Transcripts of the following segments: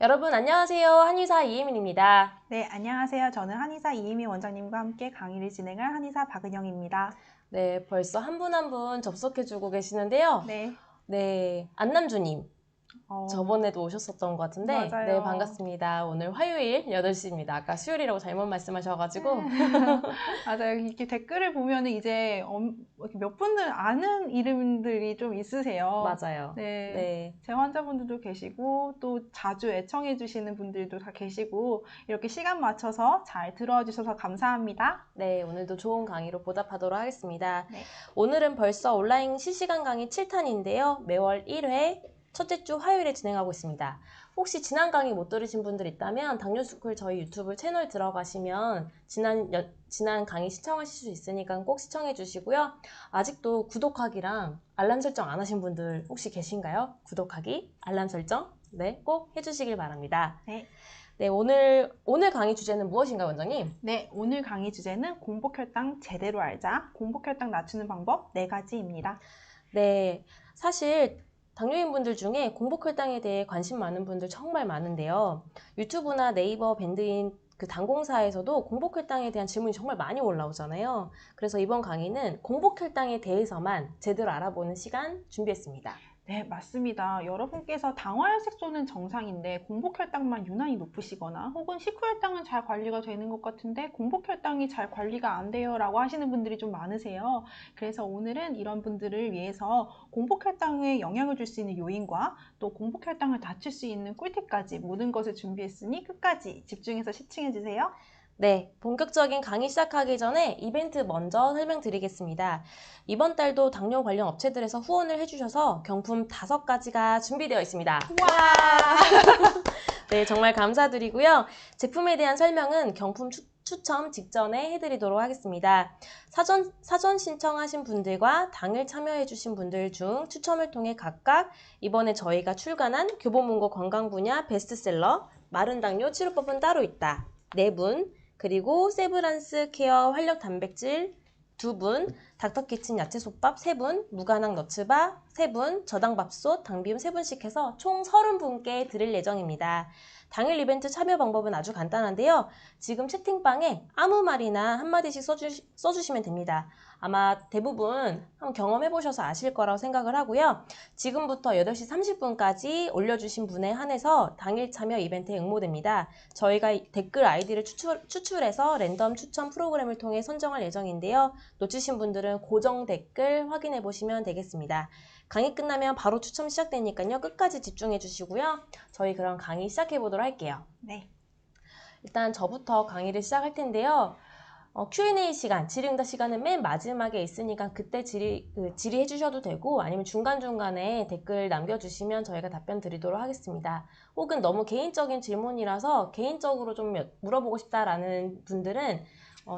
여러분 안녕하세요. 한의사 이혜민입니다. 네, 안녕하세요. 저는 한의사 이희미 원장님과 함께 강의를 진행할 한의사 박은영입니다. 네, 벌써 한 분 한 분 접속해주고 계시는데요. 네, 네, 안남주님. 어, 저번에도 오셨었던 것 같은데, 네, 맞아요. 반갑습니다. 오늘 화요일 8시입니다. 아까 수요일이라고 잘못 말씀하셔가지고. 맞아요. 이렇게 댓글을 보면은 이제 이렇게 몇 분들 아는 이름들이 좀 있으세요. 맞아요. 네, 네, 제 환자분들도 계시고 또 자주 애청해 주시는 분들도 다 계시고 이렇게 시간 맞춰서 잘 들어주셔서 감사합니다. 네, 오늘도 좋은 강의로 보답하도록 하겠습니다. 네. 오늘은 벌써 온라인 실시간 강의 7탄인데요. 매월 1회 첫째 주 화요일에 진행하고 있습니다. 혹시 지난 강의 못 들으신 분들 있다면 당뇨스쿨 저희 유튜브 채널 들어가시면 지난 강의 시청하실 수 있으니까 꼭 시청해 주시고요. 아직도 구독하기랑 알람 설정 안 하신 분들 혹시 계신가요? 구독하기, 알람 설정 네, 꼭 해주시길 바랍니다. 네. 네, 오늘 강의 주제는 무엇인가요, 원장님? 네, 오늘 강의 주제는 공복혈당 제대로 알자, 공복혈당 낮추는 방법 4가지입니다. 네, 사실 당뇨인분들 중에 공복혈당에 대해 관심 많은 분들 정말 많은데요. 유튜브나 네이버 밴드인 그 당공사에서도 공복혈당에 대한 질문이 정말 많이 올라오잖아요. 그래서 이번 강의는 공복혈당에 대해서만 제대로 알아보는 시간 준비했습니다. 네, 맞습니다. 여러분께서 당화혈색소는 정상인데 공복혈당만 유난히 높으시거나 혹은 식후혈당은 잘 관리가 되는 것 같은데 공복혈당이 잘 관리가 안 돼요 라고 하시는 분들이 좀 많으세요. 그래서 오늘은 이런 분들을 위해서 공복혈당에 영향을 줄 수 있는 요인과 또 공복혈당을 낮출 수 있는 꿀팁까지 모든 것을 준비했으니 끝까지 집중해서 시청해 주세요. 네, 본격적인 강의 시작하기 전에 이벤트 먼저 설명드리겠습니다. 이번 달도 당뇨 관련 업체들에서 후원을 해주셔서 경품 5가지가 준비되어 있습니다. 와! 네, 정말 감사드리고요. 제품에 대한 설명은 경품 추첨 직전에 해드리도록 하겠습니다. 사전 신청하신 분들과 당일 참여해주신 분들 중 추첨을 통해 각각 이번에 저희가 출간한 교보문고 건강 분야 베스트셀러 마른 당뇨 치료법은 따로 있다 4분, 그리고 세브란스 케어 활력 단백질 2분, 닥터키친 야채솥밥 3분, 무가당 너츠바 3분, 저당밥솥, 당비움 3분씩 해서 총 30분께 드릴 예정입니다. 당일 이벤트 참여 방법은 아주 간단한데요. 지금 채팅방에 아무 말이나 한마디씩 써주시면 됩니다. 아마 대부분 한번 경험해보셔서 아실 거라고 생각을 하고요. 지금부터 8시 30분까지 올려주신 분에 한해서 당일 참여 이벤트에 응모됩니다. 저희가 댓글 아이디를 추출해서 랜덤 추천 프로그램을 통해 선정할 예정인데요. 놓치신 분들은 고정 댓글 확인해 보시면 되겠습니다. 강의 끝나면 바로 추첨 시작되니까요. 끝까지 집중해 주시고요. 저희 그럼 강의 시작해 보도록 할게요. 네. 일단 저부터 강의를 시작할 텐데요. Q&A 시간, 질의응답 시간은 맨 마지막에 있으니까 그때 질의해 주셔도 되고 아니면 중간중간에 댓글 남겨주시면 저희가 답변 드리도록 하겠습니다. 혹은 너무 개인적인 질문이라서 개인적으로 좀 물어보고 싶다라는 분들은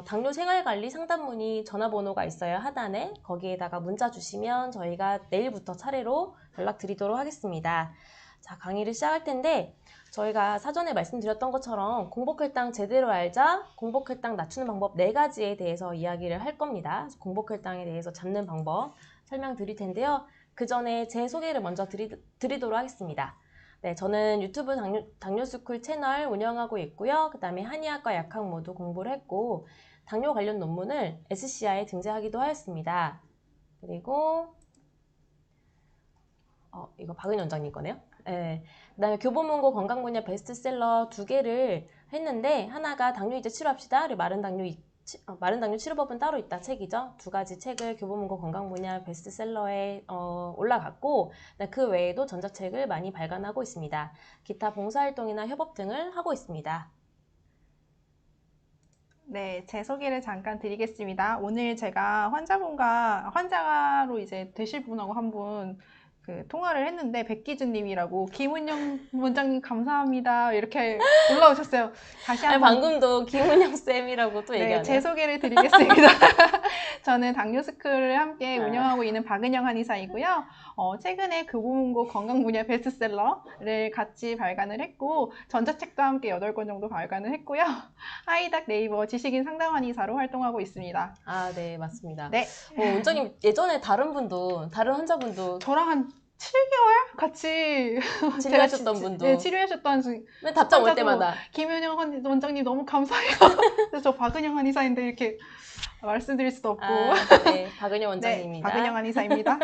당뇨 생활관리 상담문의 전화번호가 있어요. 하단에 거기에다가 문자 주시면 저희가 내일부터 차례로 연락드리도록 하겠습니다. 자, 강의를 시작할 텐데 저희가 사전에 말씀드렸던 것처럼 공복혈당 제대로 알자, 공복혈당 낮추는 방법 4가지에 대해서 이야기를 할 겁니다. 공복혈당에 대해서 잡는 방법 설명드릴 텐데요. 그 전에 제 소개를 먼저 드리도록 하겠습니다. 네, 저는 유튜브 당뇨스쿨 채널 운영하고 있고요. 그 다음에 한의학과 약학 모두 공부를 했고 당뇨 관련 논문을 SCI에 등재하기도 하였습니다. 그리고 이거 박은 원장님 거네요. 네. 그다음에 교보문고 건강 분야 베스트셀러 2개를 했는데 하나가 당뇨 이제 치료합시다. 그리고 마른 당뇨 치료법은 따로 있다 책이죠. 2가지 책을 교보문고 건강 분야 베스트셀러에 올라갔고 그 외에도 전자책을 많이 발간하고 있습니다. 기타 봉사활동이나 협업 등을 하고 있습니다. 네, 제 소개를 잠깐 드리겠습니다. 오늘 제가 환자로 이제 되실 분하고 한분 통화를 했는데 백기준님이라고 김은영 원장님 감사합니다 이렇게 올라오셨어요. 다시 아니, 한번 방금도 김은영 쌤이라고 또 네, 제 얘기하네요. 소개를 드리겠습니다. 저는 당뇨스쿨을 함께 운영하고 있는 박은영 한의사이고요. 최근에 교보문고 건강 분야 베스트셀러를 같이 발간을 했고 전자책도 함께 8권 정도 발간을 했고요. 하이닥 네이버 지식인 상담 한의사로 활동하고 있습니다. 아, 네, 맞습니다. 네, 원장님 예전에 다른 환자분도 저랑 한 7개월 같이 진료하셨던 분도. 네, 치료하셨던 맨 답장 올 환자도 때마다. 김윤영 원장님 너무 감사해요. 그래서 저 박은영 한의사인데 이렇게 말씀드릴 수도 없고. 네, 박은영 네, 원장님입니다. 박은영 한의사입니다.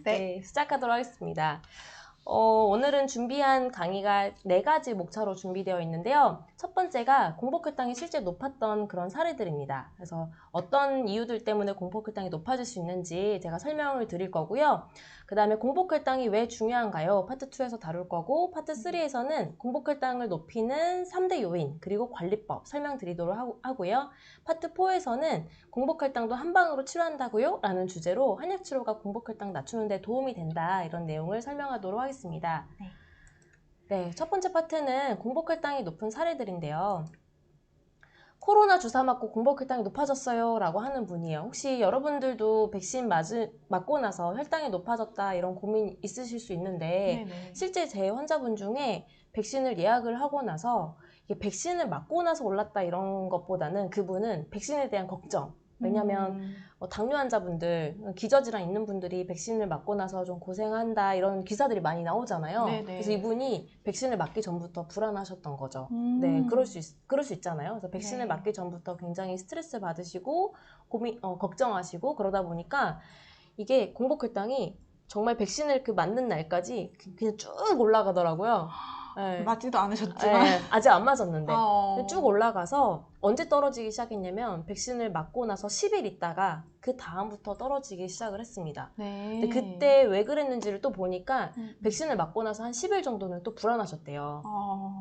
네. 네, 시작하도록 하겠습니다. 오늘은 준비한 강의가 4가지 목차로 준비되어 있는데요. 첫 번째가 공복혈당이 실제 높았던 그런 사례들입니다. 그래서 어떤 이유들 때문에 공복혈당이 높아질 수 있는지 제가 설명을 드릴 거고요. 그 다음에 공복혈당이 왜 중요한가요? 파트 2에서 다룰 거고, 파트 3에서는 공복혈당을 높이는 3대 요인, 그리고 관리법 설명드리도록 하고요. 파트 4에서는 공복혈당도 한방으로 치료한다고요? 라는 주제로 한약치료가 공복혈당 낮추는 데 도움이 된다, 이런 내용을 설명하도록 하겠습니다. 네, 첫 번째 파트는 공복혈당이 높은 사례들인데요. 코로나 주사 맞고 공복혈당이 높아졌어요 라고 하는 분이에요. 혹시 여러분들도 백신 맞고 나서 혈당이 높아졌다 이런 고민 있으실 수 있는데, 네네. 실제 제 환자분 중에 백신을 예약을 하고 나서 이게 백신을 맞고 나서 올랐다 이런 것보다는 그분은 백신에 대한 걱정, 왜냐면 당뇨 환자분들, 기저질환 있는 분들이 백신을 맞고 나서 좀 고생한다 이런 기사들이 많이 나오잖아요. 네네. 그래서 이분이 백신을 맞기 전부터 불안하셨던 거죠. 네, 그럴 수 있잖아요. 그래서 백신을 네. 맞기 전부터 굉장히 스트레스 받으시고 걱정하시고 그러다 보니까 이게 공복혈당이 정말 백신을 맞는 날까지 그냥 쭉 올라가더라고요. 네. 맞지도 않으셨지만. 네, 아직 안 맞았는데 어. 쭉 올라가서 언제 떨어지기 시작했냐면 백신을 맞고 나서 10일 있다가 그 다음부터 떨어지기 시작을 했습니다. 네. 근데 그때 왜 그랬는지를 또 보니까 백신을 맞고 나서 한 10일 정도는 또 불안하셨대요.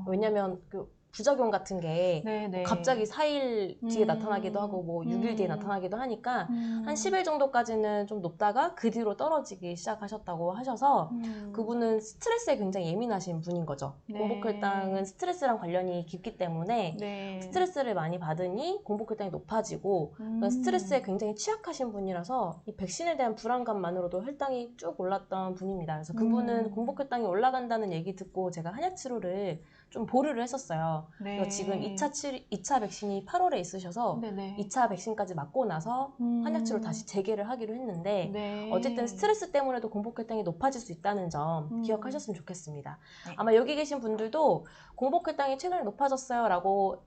왜냐면 그 부작용 같은 게 네네. 갑자기 4일 뒤에 나타나기도 하고 뭐 6일 뒤에 나타나기도 하니까 한 10일 정도까지는 좀 높다가 그 뒤로 떨어지기 시작하셨다고 하셔서 그분은 스트레스에 굉장히 예민하신 분인 거죠. 네. 공복혈당은 스트레스랑 관련이 깊기 때문에 네. 스트레스를 많이 받으니 공복혈당이 높아지고 스트레스에 굉장히 취약하신 분이라서 이 백신에 대한 불안감만으로도 혈당이 쭉 올랐던 분입니다. 그래서 그분은 공복혈당이 올라간다는 얘기 듣고 제가 한약치료를 좀 보류를 했었어요. 네. 그래서 지금 2차 백신이 8월에 있으셔서 네네. 2차 백신까지 맞고 나서 한약치료 다시 재개를 하기로 했는데 네. 어쨌든 스트레스 때문에도 공복혈당이 높아질 수 있다는 점 기억하셨으면 좋겠습니다. 네. 아마 여기 계신 분들도 공복혈당이 최근에 높아졌어요 라고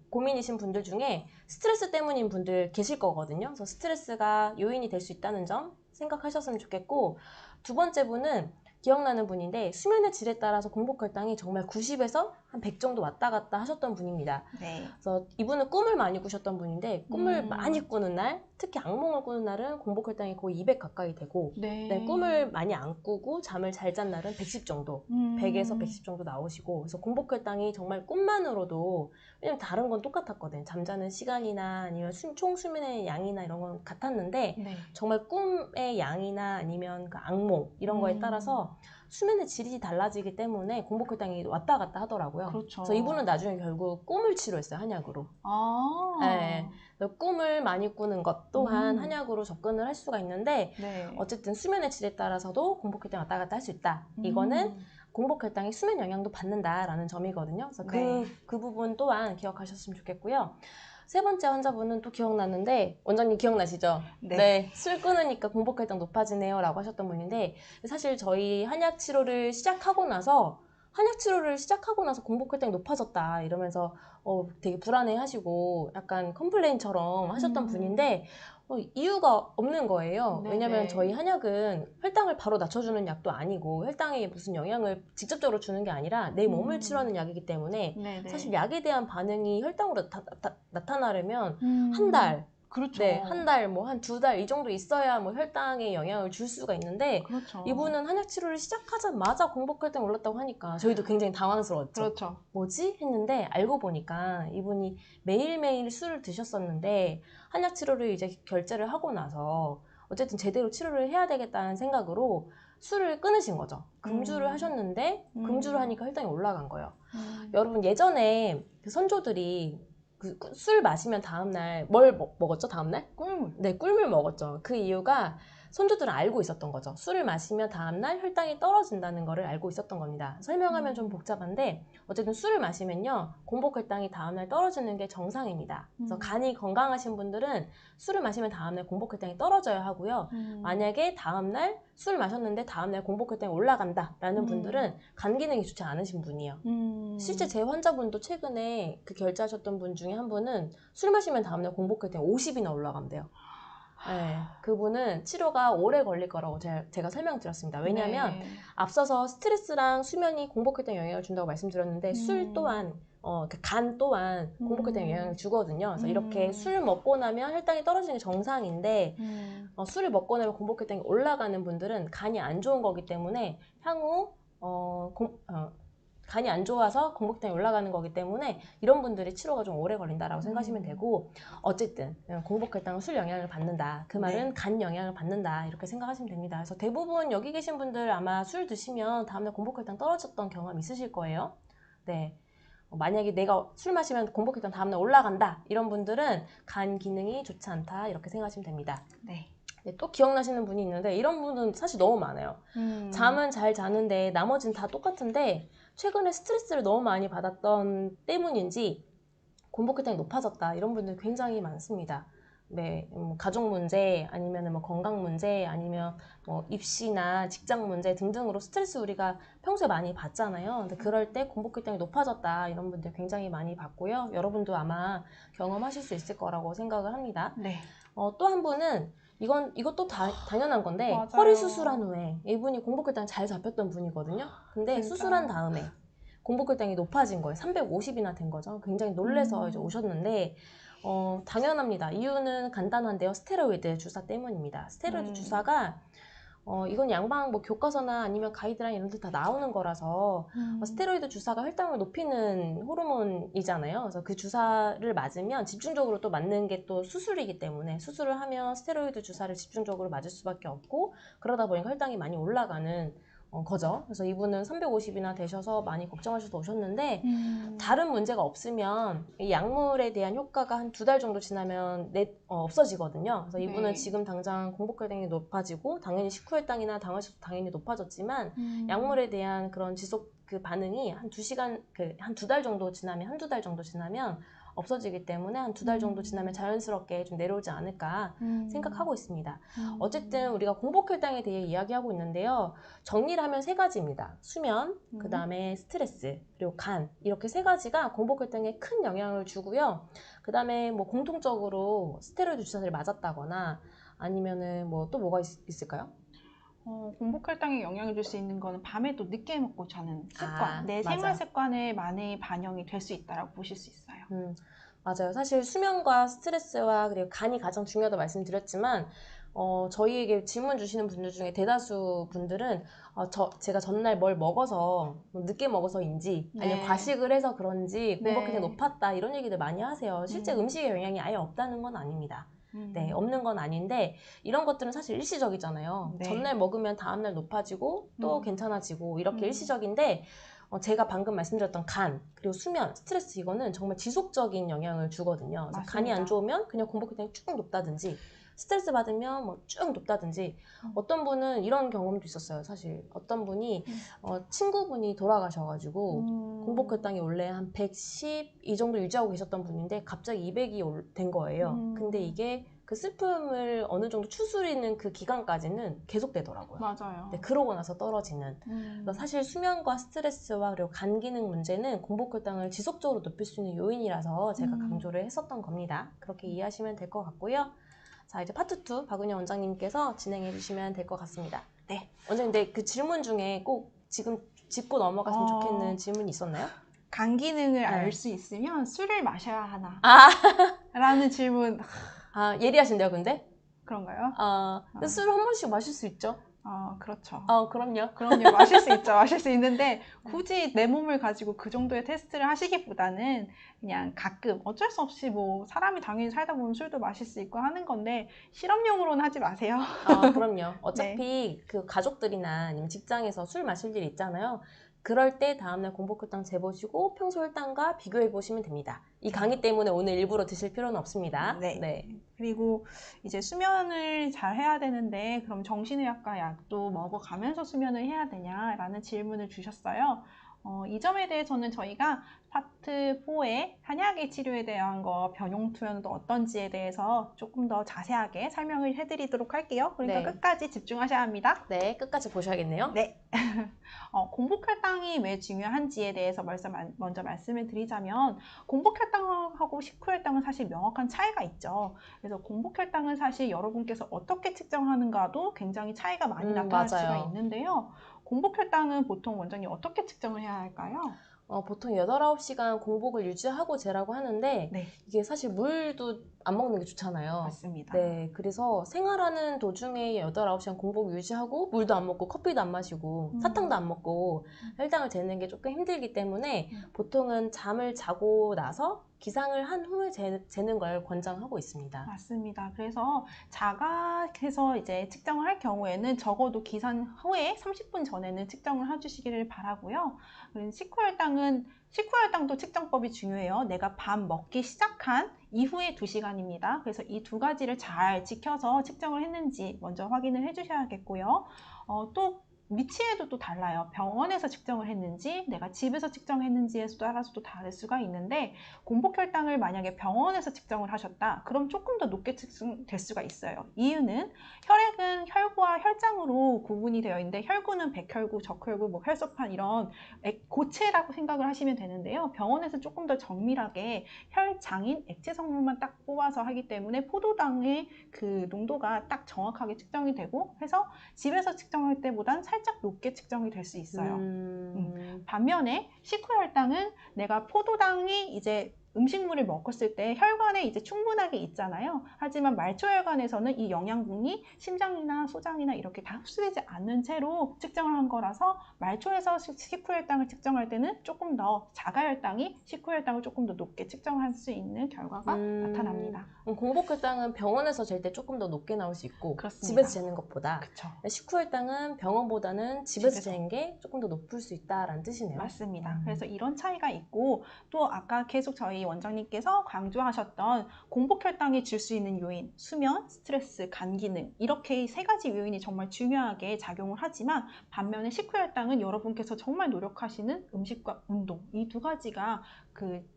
고민이신 분들 중에 스트레스 때문인 분들 계실 거거든요. 그래서 스트레스가 요인이 될 수 있다는 점 생각하셨으면 좋겠고, 두 번째 분은 기억나는 분인데 수면의 질에 따라서 공복혈당이 정말 90에서 한 100 정도 왔다 갔다 하셨던 분입니다. 네. 그래서 이분은 꿈을 많이 꾸셨던 분인데 꿈을 많이 꾸는 날, 특히 악몽을 꾸는 날은 공복혈당이 거의 200 가까이 되고 네. 꿈을 많이 안 꾸고 잠을 잘 잔 날은 110 정도, 100에서 110 정도 나오시고, 그래서 공복혈당이 정말 꿈만으로도, 왜냐면 다른 건 똑같았거든. 잠자는 시간이나 아니면 총 수면의 양이나 이런 건 같았는데 네. 정말 꿈의 양이나 아니면 그 악몽 이런 거에 따라서 수면의 질이 달라지기 때문에 공복혈당이 왔다 갔다 하더라고요. 그렇죠. 그래서 이분은 나중에 결국 꿈을 치료했어요, 한약으로. 아. 네. 꿈을 많이 꾸는 것 또한 한약으로 접근을 할 수가 있는데 네. 어쨌든 수면의 질에 따라서도 공복혈당이 왔다 갔다 할 수 있다. 이거는 공복혈당이 수면 영향도 받는다라는 점이거든요. 그래서 네. 그 부분 또한 기억하셨으면 좋겠고요. 세 번째 환자분은 또 기억나는데, 원장님 기억나시죠? 네. 술 끊으니까 공복혈당 높아지네요 라고 하셨던 분인데, 사실 저희 한약 치료를 시작하고 나서 공복혈당이 높아졌다 이러면서 되게 불안해 하시고 약간 컴플레인처럼 하셨던 분인데 이유가 없는 거예요. 네네. 왜냐면 저희 한약은 혈당을 바로 낮춰주는 약도 아니고 혈당에 무슨 영향을 직접적으로 주는 게 아니라 내 몸을 치료하는 약이기 때문에 네네. 사실 약에 대한 반응이 혈당으로 나타나려면 한 달, 그렇죠. 네, 한 달, 뭐 한 2달 이 정도 있어야 뭐 혈당에 영향을 줄 수가 있는데 그렇죠. 이분은 한약 치료를 시작하자마자 공복혈당이 올랐다고 하니까 저희도 굉장히 당황스러웠죠. 그렇죠. 뭐지? 했는데 알고 보니까 이분이 매일매일 술을 드셨었는데 한약 치료를 이제 결제를 하고 나서 어쨌든 제대로 치료를 해야 되겠다는 생각으로 술을 끊으신 거죠. 금주를 하셨는데 금주를 하니까 혈당이 올라간 거예요. 여러분 예전에 그 선조들이 술 마시면 다음날 뭘 먹었죠? 다음날? 꿀물. 네, 꿀물 먹었죠. 그 이유가 선조들은 알고 있었던 거죠. 술을 마시면 다음날 혈당이 떨어진다는 거를 알고 있었던 겁니다. 설명하면 좀 복잡한데 어쨌든 술을 마시면요. 공복혈당이 다음날 떨어지는 게 정상입니다. 그래서 간이 건강하신 분들은 술을 마시면 다음날 공복혈당이 떨어져야 하고요. 만약에 다음날 술 마셨는데 다음날 공복혈당이 올라간다라는 분들은 간 기능이 좋지 않으신 분이에요. 실제 제 환자분도 최근에 그 결제하셨던 분 중에 한 분은 술 마시면 다음날 공복혈당이 50이나 올라간대요. 네, 그분은 치료가 오래 걸릴 거라고 제가 설명드렸습니다. 왜냐하면 네. 앞서서 스트레스랑 수면이 공복혈당에 영향을 준다고 말씀드렸는데 술 또한 그 간 또한 공복혈당에 영향을 주거든요. 그래서 이렇게 술 먹고 나면 혈당이 떨어지는 게 정상인데 술을 먹고 나면 공복혈당이 올라가는 분들은 간이 안 좋은 거기 때문에 향후 간이 안 좋아서 공복혈당이 올라가는 거기 때문에 이런 분들이 치료가 좀 오래 걸린다라고 생각하시면 되고 어쨌든 공복혈당은 술 영향을 받는다. 그 말은 네. 간 영향을 받는다. 이렇게 생각하시면 됩니다. 그래서 대부분 여기 계신 분들 아마 술 드시면 다음날 공복혈당 떨어졌던 경험 있으실 거예요. 네. 만약에 내가 술 마시면 공복혈당 다음날 올라간다. 이런 분들은 간 기능이 좋지 않다. 이렇게 생각하시면 됩니다. 네. 네, 또 기억나시는 분이 있는데 이런 분은 사실 너무 많아요. 잠은 잘 자는데 나머지는 다 똑같은데 최근에 스트레스를 너무 많이 받았던 때문인지 공복혈당이 높아졌다. 이런 분들 굉장히 많습니다. 네, 가족 문제, 아니면 뭐 건강 문제, 아니면 뭐 입시나 직장 문제 등등으로 스트레스 우리가 평소에 많이 받잖아요. 근데 그럴 때 공복혈당이 높아졌다. 이런 분들 굉장히 많이 받고요. 여러분도 아마 경험하실 수 있을 거라고 생각을 합니다. 네. 또 한 분은 이것도 당연한 건데 맞아요. 허리 수술한 후에 이분이 공복혈당 잘 잡혔던 분이거든요. 근데 진짜. 수술한 다음에 공복혈당이 높아진 거예요. 350이나 된 거죠. 굉장히 놀래서 이제 오셨는데 당연합니다. 이유는 간단한데요. 스테로이드 주사 때문입니다. 스테로이드 주사가 이건 양방 뭐 교과서나 아니면 가이드라인 이런 데 다 나오는 거라서 스테로이드 주사가 혈당을 높이는 호르몬이잖아요. 그래서 그 주사를 맞으면 집중적으로 또 맞는 게 또 수술이기 때문에 수술을 하면 스테로이드 주사를 집중적으로 맞을 수밖에 없고 그러다 보니까 혈당이 많이 올라가는 거죠. 그래서 이분은 350이나 되셔서 많이 걱정하셔서 오셨는데 다른 문제가 없으면 이 약물에 대한 효과가 한 2달 정도 지나면 없어지거든요. 그래서 이분은 네. 지금 당장 공복혈당이 높아지고 당연히 식후혈당이나 당화식도 당연히 높아졌지만 약물에 대한 그런 지속 그 반응이 한 2시간 한 2달 정도 지나면 한두 달 정도 지나면 없어지기 때문에 한 2달 정도 지나면 자연스럽게 좀 내려오지 않을까 생각하고 있습니다. 어쨌든 우리가 공복혈당에 대해 이야기하고 있는데요. 정리를 하면 3가지입니다. 수면, 그 다음에 스트레스, 그리고 간 이렇게 3가지가 공복혈당에 큰 영향을 주고요. 그 다음에 뭐 공통적으로 스테로이드 주사를 맞았다거나 아니면은 뭐 또 뭐가 있을까요? 공복혈당에 영향을 줄 수 있는 거는 밤에 또 늦게 먹고 자는 습관, 내 맞아. 생활 습관에 많이 반영이 될 수 있다라고 보실 수 있어요. 맞아요. 사실 수면과 스트레스와 그리고 간이 가장 중요하다고 말씀드렸지만 저희에게 질문 주시는 분들 중에 대다수 분들은 제가 전날 뭘 먹어서 늦게 먹어서인지 아니면 네. 과식을 해서 그런지 공복혈당이 네. 높았다 이런 얘기들 많이 하세요. 실제 음식의 영향이 아예 없다는 건 아닙니다. 네, 없는 건 아닌데 이런 것들은 사실 일시적이잖아요. 네. 전날 먹으면 다음날 높아지고 또 괜찮아지고 이렇게 일시적인데 제가 방금 말씀드렸던 간, 그리고 수면, 스트레스 이거는 정말 지속적인 영향을 주거든요. 그래서 간이 안 좋으면 그냥 공복혈당이 쭉 높다든지 스트레스 받으면 뭐 쭉 높다든지 어떤 분은 이런 경험도 있었어요. 사실 어떤 분이 친구분이 돌아가셔가지고 공복혈당이 원래 한 110 이 정도 유지하고 계셨던 분인데 갑자기 200이 된 거예요. 근데 이게 그 슬픔을 어느 정도 추스리는 그 기간까지는 계속되더라고요. 맞아요. 네, 그러고 나서 떨어지는. 그래서 사실 수면과 스트레스와 그리고 간 기능 문제는 공복혈당을 지속적으로 높일 수 있는 요인이라서 제가 강조를 했었던 겁니다. 그렇게 이해하시면 될 것 같고요. 자, 이제 파트 2 박은영 원장님께서 진행해 주시면 될 것 같습니다. 네. 원장님, 근데 그 질문 중에 꼭 지금 짚고 넘어갔으면 좋겠는 질문이 있었나요? 간 기능을 알 수 있으면 술을 마셔야 하나? 라는 질문. 예리하신데요, 근데? 그런가요? 근데 술을 한 번씩 마실 수 있죠? 그렇죠. 그럼요. 그럼요. 마실 수 있죠. 마실 수 있는데 굳이 내 몸을 가지고 그 정도의 테스트를 하시기보다는 그냥 가끔 어쩔 수 없이 뭐 사람이 당연히 살다 보면 술도 마실 수 있고 하는 건데 실험용으로는 하지 마세요. 그럼요. 어차피 그 가족들이나 아니면 직장에서 술 마실 일 있잖아요. 그럴 때 다음날 공복혈당 재보시고 평소 혈당과 비교해 보시면 됩니다. 이 강의 때문에 오늘 일부러 드실 필요는 없습니다. 네. 그리고 이제 수면을 잘 해야 되는데 그럼 정신의학과 약도 먹어가면서 수면을 해야 되냐라는 질문을 주셨어요. 이 점에 대해서는 저희가 파트 4의 한약의 치료에 대한 거, 변용 투여는 또 어떤지에 대해서 조금 더 자세하게 설명을 해드리도록 할게요. 그러니까 네. 끝까지 집중하셔야 합니다. 네, 끝까지 보셔야겠네요. 네. 공복혈당이 왜 중요한지에 대해서 먼저 말씀을 드리자면 공복혈당하고 식후혈당은 사실 명확한 차이가 있죠. 그래서 공복혈당은 사실 여러분께서 어떻게 측정하는가도 굉장히 차이가 많이 나타날 수가 맞아요. 있는데요. 공복혈당은 보통 원장님 어떻게 측정을 해야 할까요? 보통 8, 9시간 공복을 유지하고 재라고 하는데 네, 이게 사실 물도 안 먹는 게 좋잖아요. 맞습니다. 네, 그래서 생활하는 도중에 8, 9시간 공복 유지하고 물도 안 먹고 커피도 안 마시고 사탕도 안 먹고 혈당을 재는 게 조금 힘들기 때문에 보통은 잠을 자고 나서 기상을 한 후에 재는 걸 권장하고 있습니다. 맞습니다. 그래서 자각해서 이제 측정을 할 경우에는 적어도 기산 후에 30분 전에는 측정을 해주시기를 바라고요. 그리고 식후혈당도 측정법이 중요해요. 내가 밥 먹기 시작한 이후에 2시간입니다. 그래서 이 두 가지를 잘 지켜서 측정을 했는지 먼저 확인을 해주셔야겠고요. 또 위치에도 또 달라요. 병원에서 측정을 했는지 내가 집에서 측정했는지에 따라서도 다를 수가 있는데 공복혈당을 만약에 병원에서 측정을 하셨다. 그럼 조금 더 높게 측정될 수가 있어요. 이유는 혈액은 혈구와 혈장으로 구분이 되어 있는데 혈구는 백혈구, 적혈구, 뭐 혈소판 이런 고체라고 생각을 하시면 되는데요. 병원에서 조금 더 정밀하게 혈장인 액체 성분만 딱 뽑아서 하기 때문에 포도당의 그 농도가 딱 정확하게 측정이 되고 해서 집에서 측정할 때보단 살짝 높게 측정이 될 수 있어요. 반면에 식후혈당은 내가 포도당이 이제 음식물을 먹었을 때 혈관에 이제 충분하게 있잖아요. 하지만 말초혈관에서는 이 영양분이 심장이나 소장이나 이렇게 다 흡수되지 않는 채로 측정을 한 거라서 말초에서 식후혈당을 측정할 때는 조금 더 자가혈당이 식후혈당을 조금 더 높게 측정할 수 있는 결과가 나타납니다. 공복혈당은 병원에서 잴 때 조금 더 높게 나올 수 있고 그렇습니다. 집에서 재는 것보다 그쵸. 식후혈당은 병원보다는 집에서 재는 게 조금 더 높을 수 있다라는 뜻이네요. 맞습니다. 그래서 이런 차이가 있고 또 아까 계속 저희 원장님께서 강조하셨던 공복혈당이 줄 수 있는 요인, 수면, 스트레스, 간 기능 이렇게 세 가지 요인이 정말 중요하게 작용을 하지만 반면에 식후혈당은 여러분께서 정말 노력하시는 음식과 운동 이 두 가지가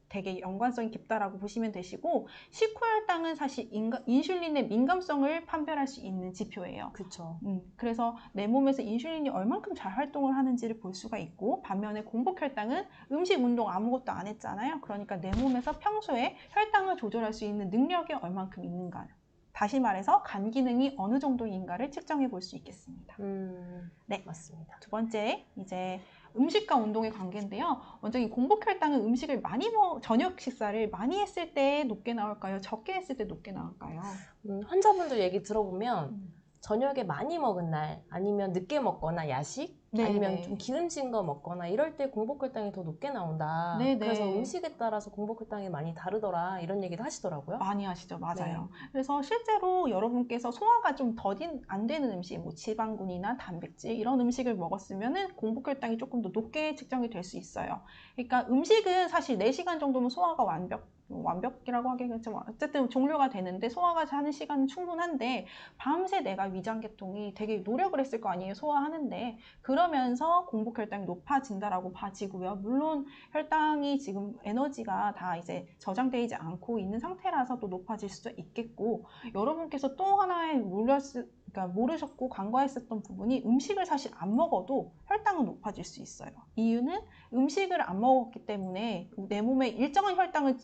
되게 연관성이 깊다라고 보시면 되시고 식후혈당은 사실 인슐린의 민감성을 판별할 수 있는 지표예요. 그렇죠. 그래서 내 몸에서 인슐린이 얼만큼 잘 활동을 하는지를 볼 수가 있고 반면에 공복혈당은 음식, 운동 아무것도 안 했잖아요. 그러니까 내 몸에서 평소에 혈당을 조절할 수 있는 능력이 얼만큼 있는가. 다시 말해서 간 기능이 어느 정도인가를 측정해 볼 수 있겠습니다. 네, 맞습니다. 두 번째, 이제 음식과 운동의 관계인데요. 원장님, 공복혈당은 음식을 저녁 식사를 많이 했을 때 높게 나올까요? 적게 했을 때 높게 나올까요? 환자분들 얘기 들어보면 저녁에 많이 먹은 날 아니면 늦게 먹거나 야식 아니면 좀 기름진 거 먹거나 이럴 때 공복혈당이 더 높게 나온다. 그래서 음식에 따라서 공복혈당이 많이 다르더라 이런 얘기도 하시더라고요. 많이 하시죠. 맞아요. 그래서 실제로 여러분께서 소화가 좀 더딘 안 되는 음식, 뭐 지방군이나 단백질 이런 음식을 먹었으면은 공복혈당이 조금 더 높게 측정이 될 수 있어요. 그러니까 음식은 사실 4시간 정도면 소화가 완벽이라고 하기는 좀 어쨌든 종료가 되는데 소화가 하는 시간은 충분한데 밤새 내가 위장계통이 되게 노력을 했을 거 아니에요. 소화하는데 그러면서 공복혈당이 높아진다라고 봐지고요. 물론 혈당이 지금 에너지가 다 이제 저장되지 않고 있는 상태라서 또 높아질 수도 있겠고 여러분께서 또 하나의 모르셨고 간과했었던 부분이 음식을 사실 안 먹어도 혈당은 높아질 수 있어요. 이유는 음식을 안 먹었기 때문에 내 몸에 일정한 혈당을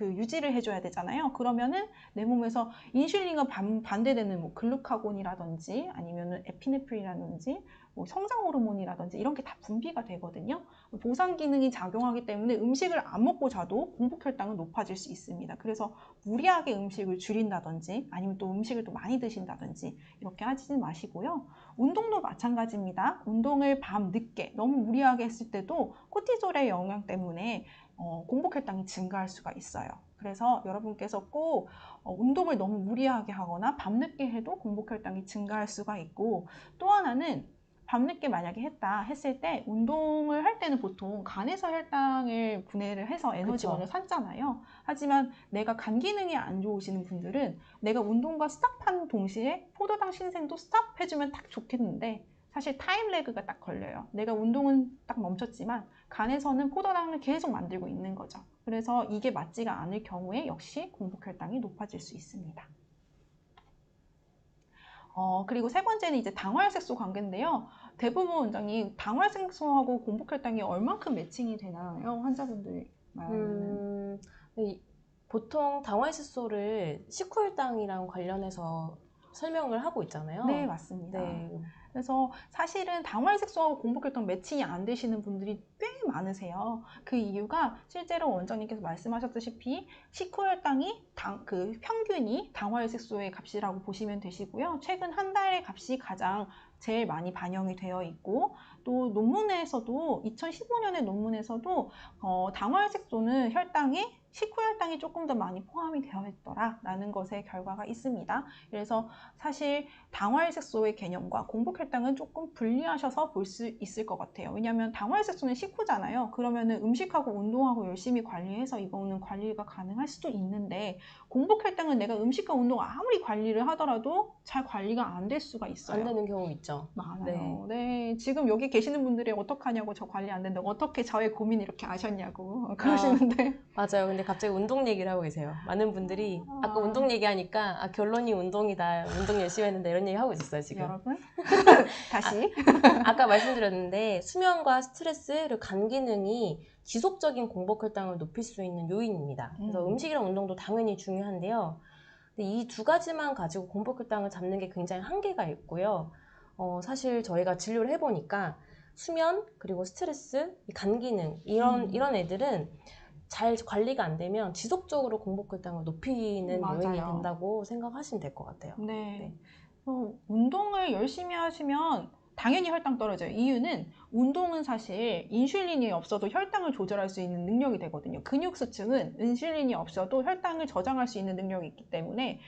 유지를 해줘야 되잖아요. 그러면은 내 몸에서 인슐린과 반대되는 뭐 글루카곤이라든지 아니면은 에피네프린이라든지 뭐 성장 호르몬이라든지 이런 게 다 분비가 되거든요. 보상 기능이 작용하기 때문에 음식을 안 먹고 자도 공복혈당은 높아질 수 있습니다. 그래서 무리하게 음식을 줄인다든지 아니면 또 음식을 또 많이 드신다든지 이렇게 하지는 마시고요. 운동도 마찬가지입니다. 운동을 밤 늦게 너무 무리하게 했을 때도 코티졸의 영향 때문에 공복혈당이 증가할 수가 있어요. 그래서 여러분께서 꼭 운동을 너무 무리하게 하거나 밤늦게 해도 공복혈당이 증가할 수가 있고 또 하나는 밤늦게 만약에 했을 때 운동을 할 때는 보통 간에서 혈당을 분해를 해서 에너지원을 그쵸. 쌓잖아요. 하지만 내가 간 기능이 안 좋으시는 분들은 내가 운동과 스탑하는 동시에 포도당 신생도 스탑해주면 딱 좋겠는데 사실 타임 레그가 딱 걸려요. 내가 운동은 딱 멈췄지만 간에서는 포도당을 계속 만들고 있는 거죠. 그래서 이게 맞지가 않을 경우에 역시 공복혈당이 높아질 수 있습니다. 그리고 세 번째는 이제 당화혈색소 관계인데요. 대부분 원장님 당화혈색소하고 공복혈당이 얼만큼 매칭이 되나요? 환자분들 말하면은. 이- 보통 당화혈색소를 식후혈당이랑 관련해서 설명을 하고 네, 있잖아요. 맞습니다. 네, 그래서 사실은 당화혈색소하고 공복혈당 매칭이 안 되시는 분들이 꽤 많으세요. 그 이유가 실제로 원장님께서 말씀하셨다시피 식후혈당이 그 평균이 당화혈색소의 값이라고 보시면 되시고요. 최근 한 달의 값이 가장 제일 많이 반영이 되어 있고 또 논문에서도 2015년의 논문에서도 당화혈색소는 혈당에 식후혈당이 조금 더 많이 포함이 되어 있더라라는 것의 결과가 있습니다. 그래서 사실 당화혈색소의 개념과 공복혈당은 조금 분리하셔서 볼 수 있을 것 같아요. 왜냐하면 당화혈색소는 식후잖아요. 그러면은 음식하고 운동하고 열심히 관리해서 이거는 관리가 가능할 수도 있는데 공복혈당은 내가 음식과 운동 아무리 관리를 하더라도 잘 관리가 안 될 수가 있어요. 안 되는 경우 있죠. 많아요. 네. 지금 여기 계시는 분들이 어떡하냐고 저 관리 안 된다고 어떻게 저의 고민 이렇게 아셨냐고 그러시는데 맞아요. 근데 갑자기 운동 얘기를 하고 계세요. 많은 분들이 아까 운동 얘기하니까 결론이 운동이다. 운동 열심히 했는데 이런 얘기 하고 있었어요, 지금. 여러분 다시 아까 말씀드렸는데 수면과 스트레스 그리고 간 기능이 지속적인 공복혈당을 높일 수 있는 요인입니다. 그래서 음식이랑 운동도 당연히 중요한데요. 근데 이 두 가지만 가지고 공복혈당을 잡는 게 굉장히 한계가 있고요. 사실 저희가 진료를 해보니까 수면 그리고 스트레스, 간 기능 이런 애들은 잘 관리가 안 되면 지속적으로 공복혈당을 높이는 요인이 맞아요. 된다고 생각하시면 될 것 같아요. 네. 운동을 열심히 하시면 당연히 혈당 떨어져요. 이유는 운동은 사실 인슐린이 없어도 혈당을 조절할 수 있는 능력이 되거든요. 근육 수축은 인슐린이 없어도 혈당을 저장할 수 있는 능력이 있기 때문에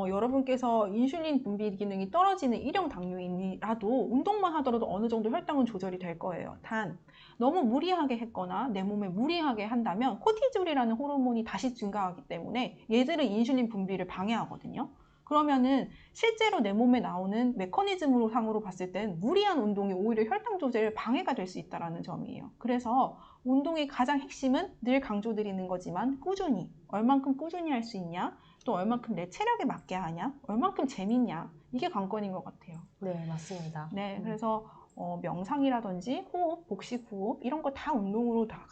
여러분께서 인슐린 분비 기능이 떨어지는 일형 당뇨인이라도 운동만 하더라도 어느 정도 혈당은 조절이 될 거예요. 단 너무 무리하게 했거나 내 몸에 무리하게 한다면 코티졸이라는 호르몬이 다시 증가하기 때문에 얘들은 인슐린 분비를 방해하거든요. 그러면은 실제로 내 몸에 나오는 메커니즘으로 상으로 봤을 땐 무리한 운동이 오히려 혈당 조절에 방해가 될 수 있다는 점이에요. 그래서 운동의 가장 핵심은 늘 강조드리는 거지만 꾸준히, 얼만큼 꾸준히 할 수 있냐, 또 얼만큼 내 체력에 맞게 하냐, 얼만큼 재밌냐, 이게 관건인 것 같아요. 네, 맞습니다. 네, 그래서 명상이라든지 호흡, 복식 호흡 이런 거 다 운동으로 다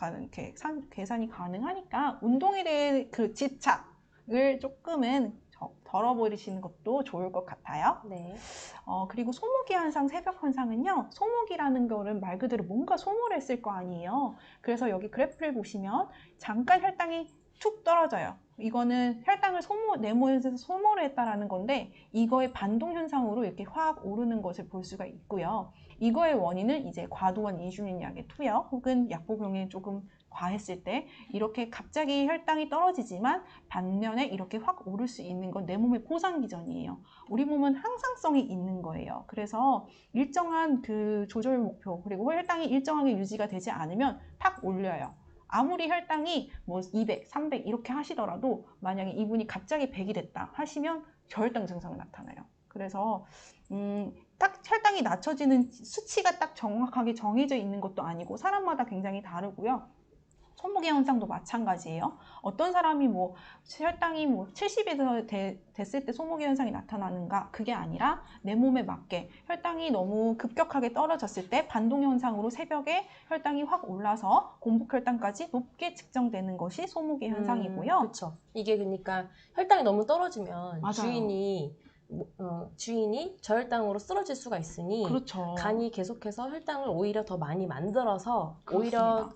계산이 가능하니까 운동에 대해 그 집착을 조금은 덜어버리시는 것도 좋을 것 같아요. 네. 그리고 소모기 현상, 새벽 현상은요. 소모기라는 거는 말 그대로 뭔가 소모를 했을 거 아니에요. 그래서 여기 그래프를 보시면 잠깐 혈당이 툭 떨어져요. 이거는 혈당을 내 몸에서 소모를 했다라는 건데 이거의 반동 현상으로 이렇게 확 오르는 것을 볼 수가 있고요. 이거의 원인은 이제 과도한 인슐린 약의 투여 혹은 약 복용이 조금 과했을 때 이렇게 갑자기 혈당이 떨어지지만 반면에 이렇게 확 오를 수 있는 건 내 몸의 보상 기전이에요. 우리 몸은 항상성이 있는 거예요. 그래서 일정한 그 조절 목표 그리고 혈당이 일정하게 유지가 되지 않으면 탁 올려요. 아무리 혈당이 뭐 200, 300 이렇게 하시더라도 만약에 이분이 갑자기 100이 됐다 하시면 저혈당 증상이 나타나요. 그래서 딱 혈당이 낮춰지는 수치가 딱 정확하게 정해져 있는 것도 아니고 사람마다 굉장히 다르고요. 손목의 현상도 마찬가지예요. 어떤 사람이 뭐 혈당이 뭐 70에서 됐을 때 손목의 현상이 나타나는가? 그게 아니라 내 몸에 맞게 혈당이 너무 급격하게 떨어졌을 때 반동 현상으로 새벽에 혈당이 확 올라서 공복혈당까지 높게 측정되는 것이 소모기 현상이고요. 그렇죠. 이게 그러니까 혈당이 너무 떨어지면 맞아요. 주인이 저혈당으로 쓰러질 수가 있으니 그렇죠. 간이 계속해서 혈당을 오히려 더 많이 만들어서 그렇습니다. 오히려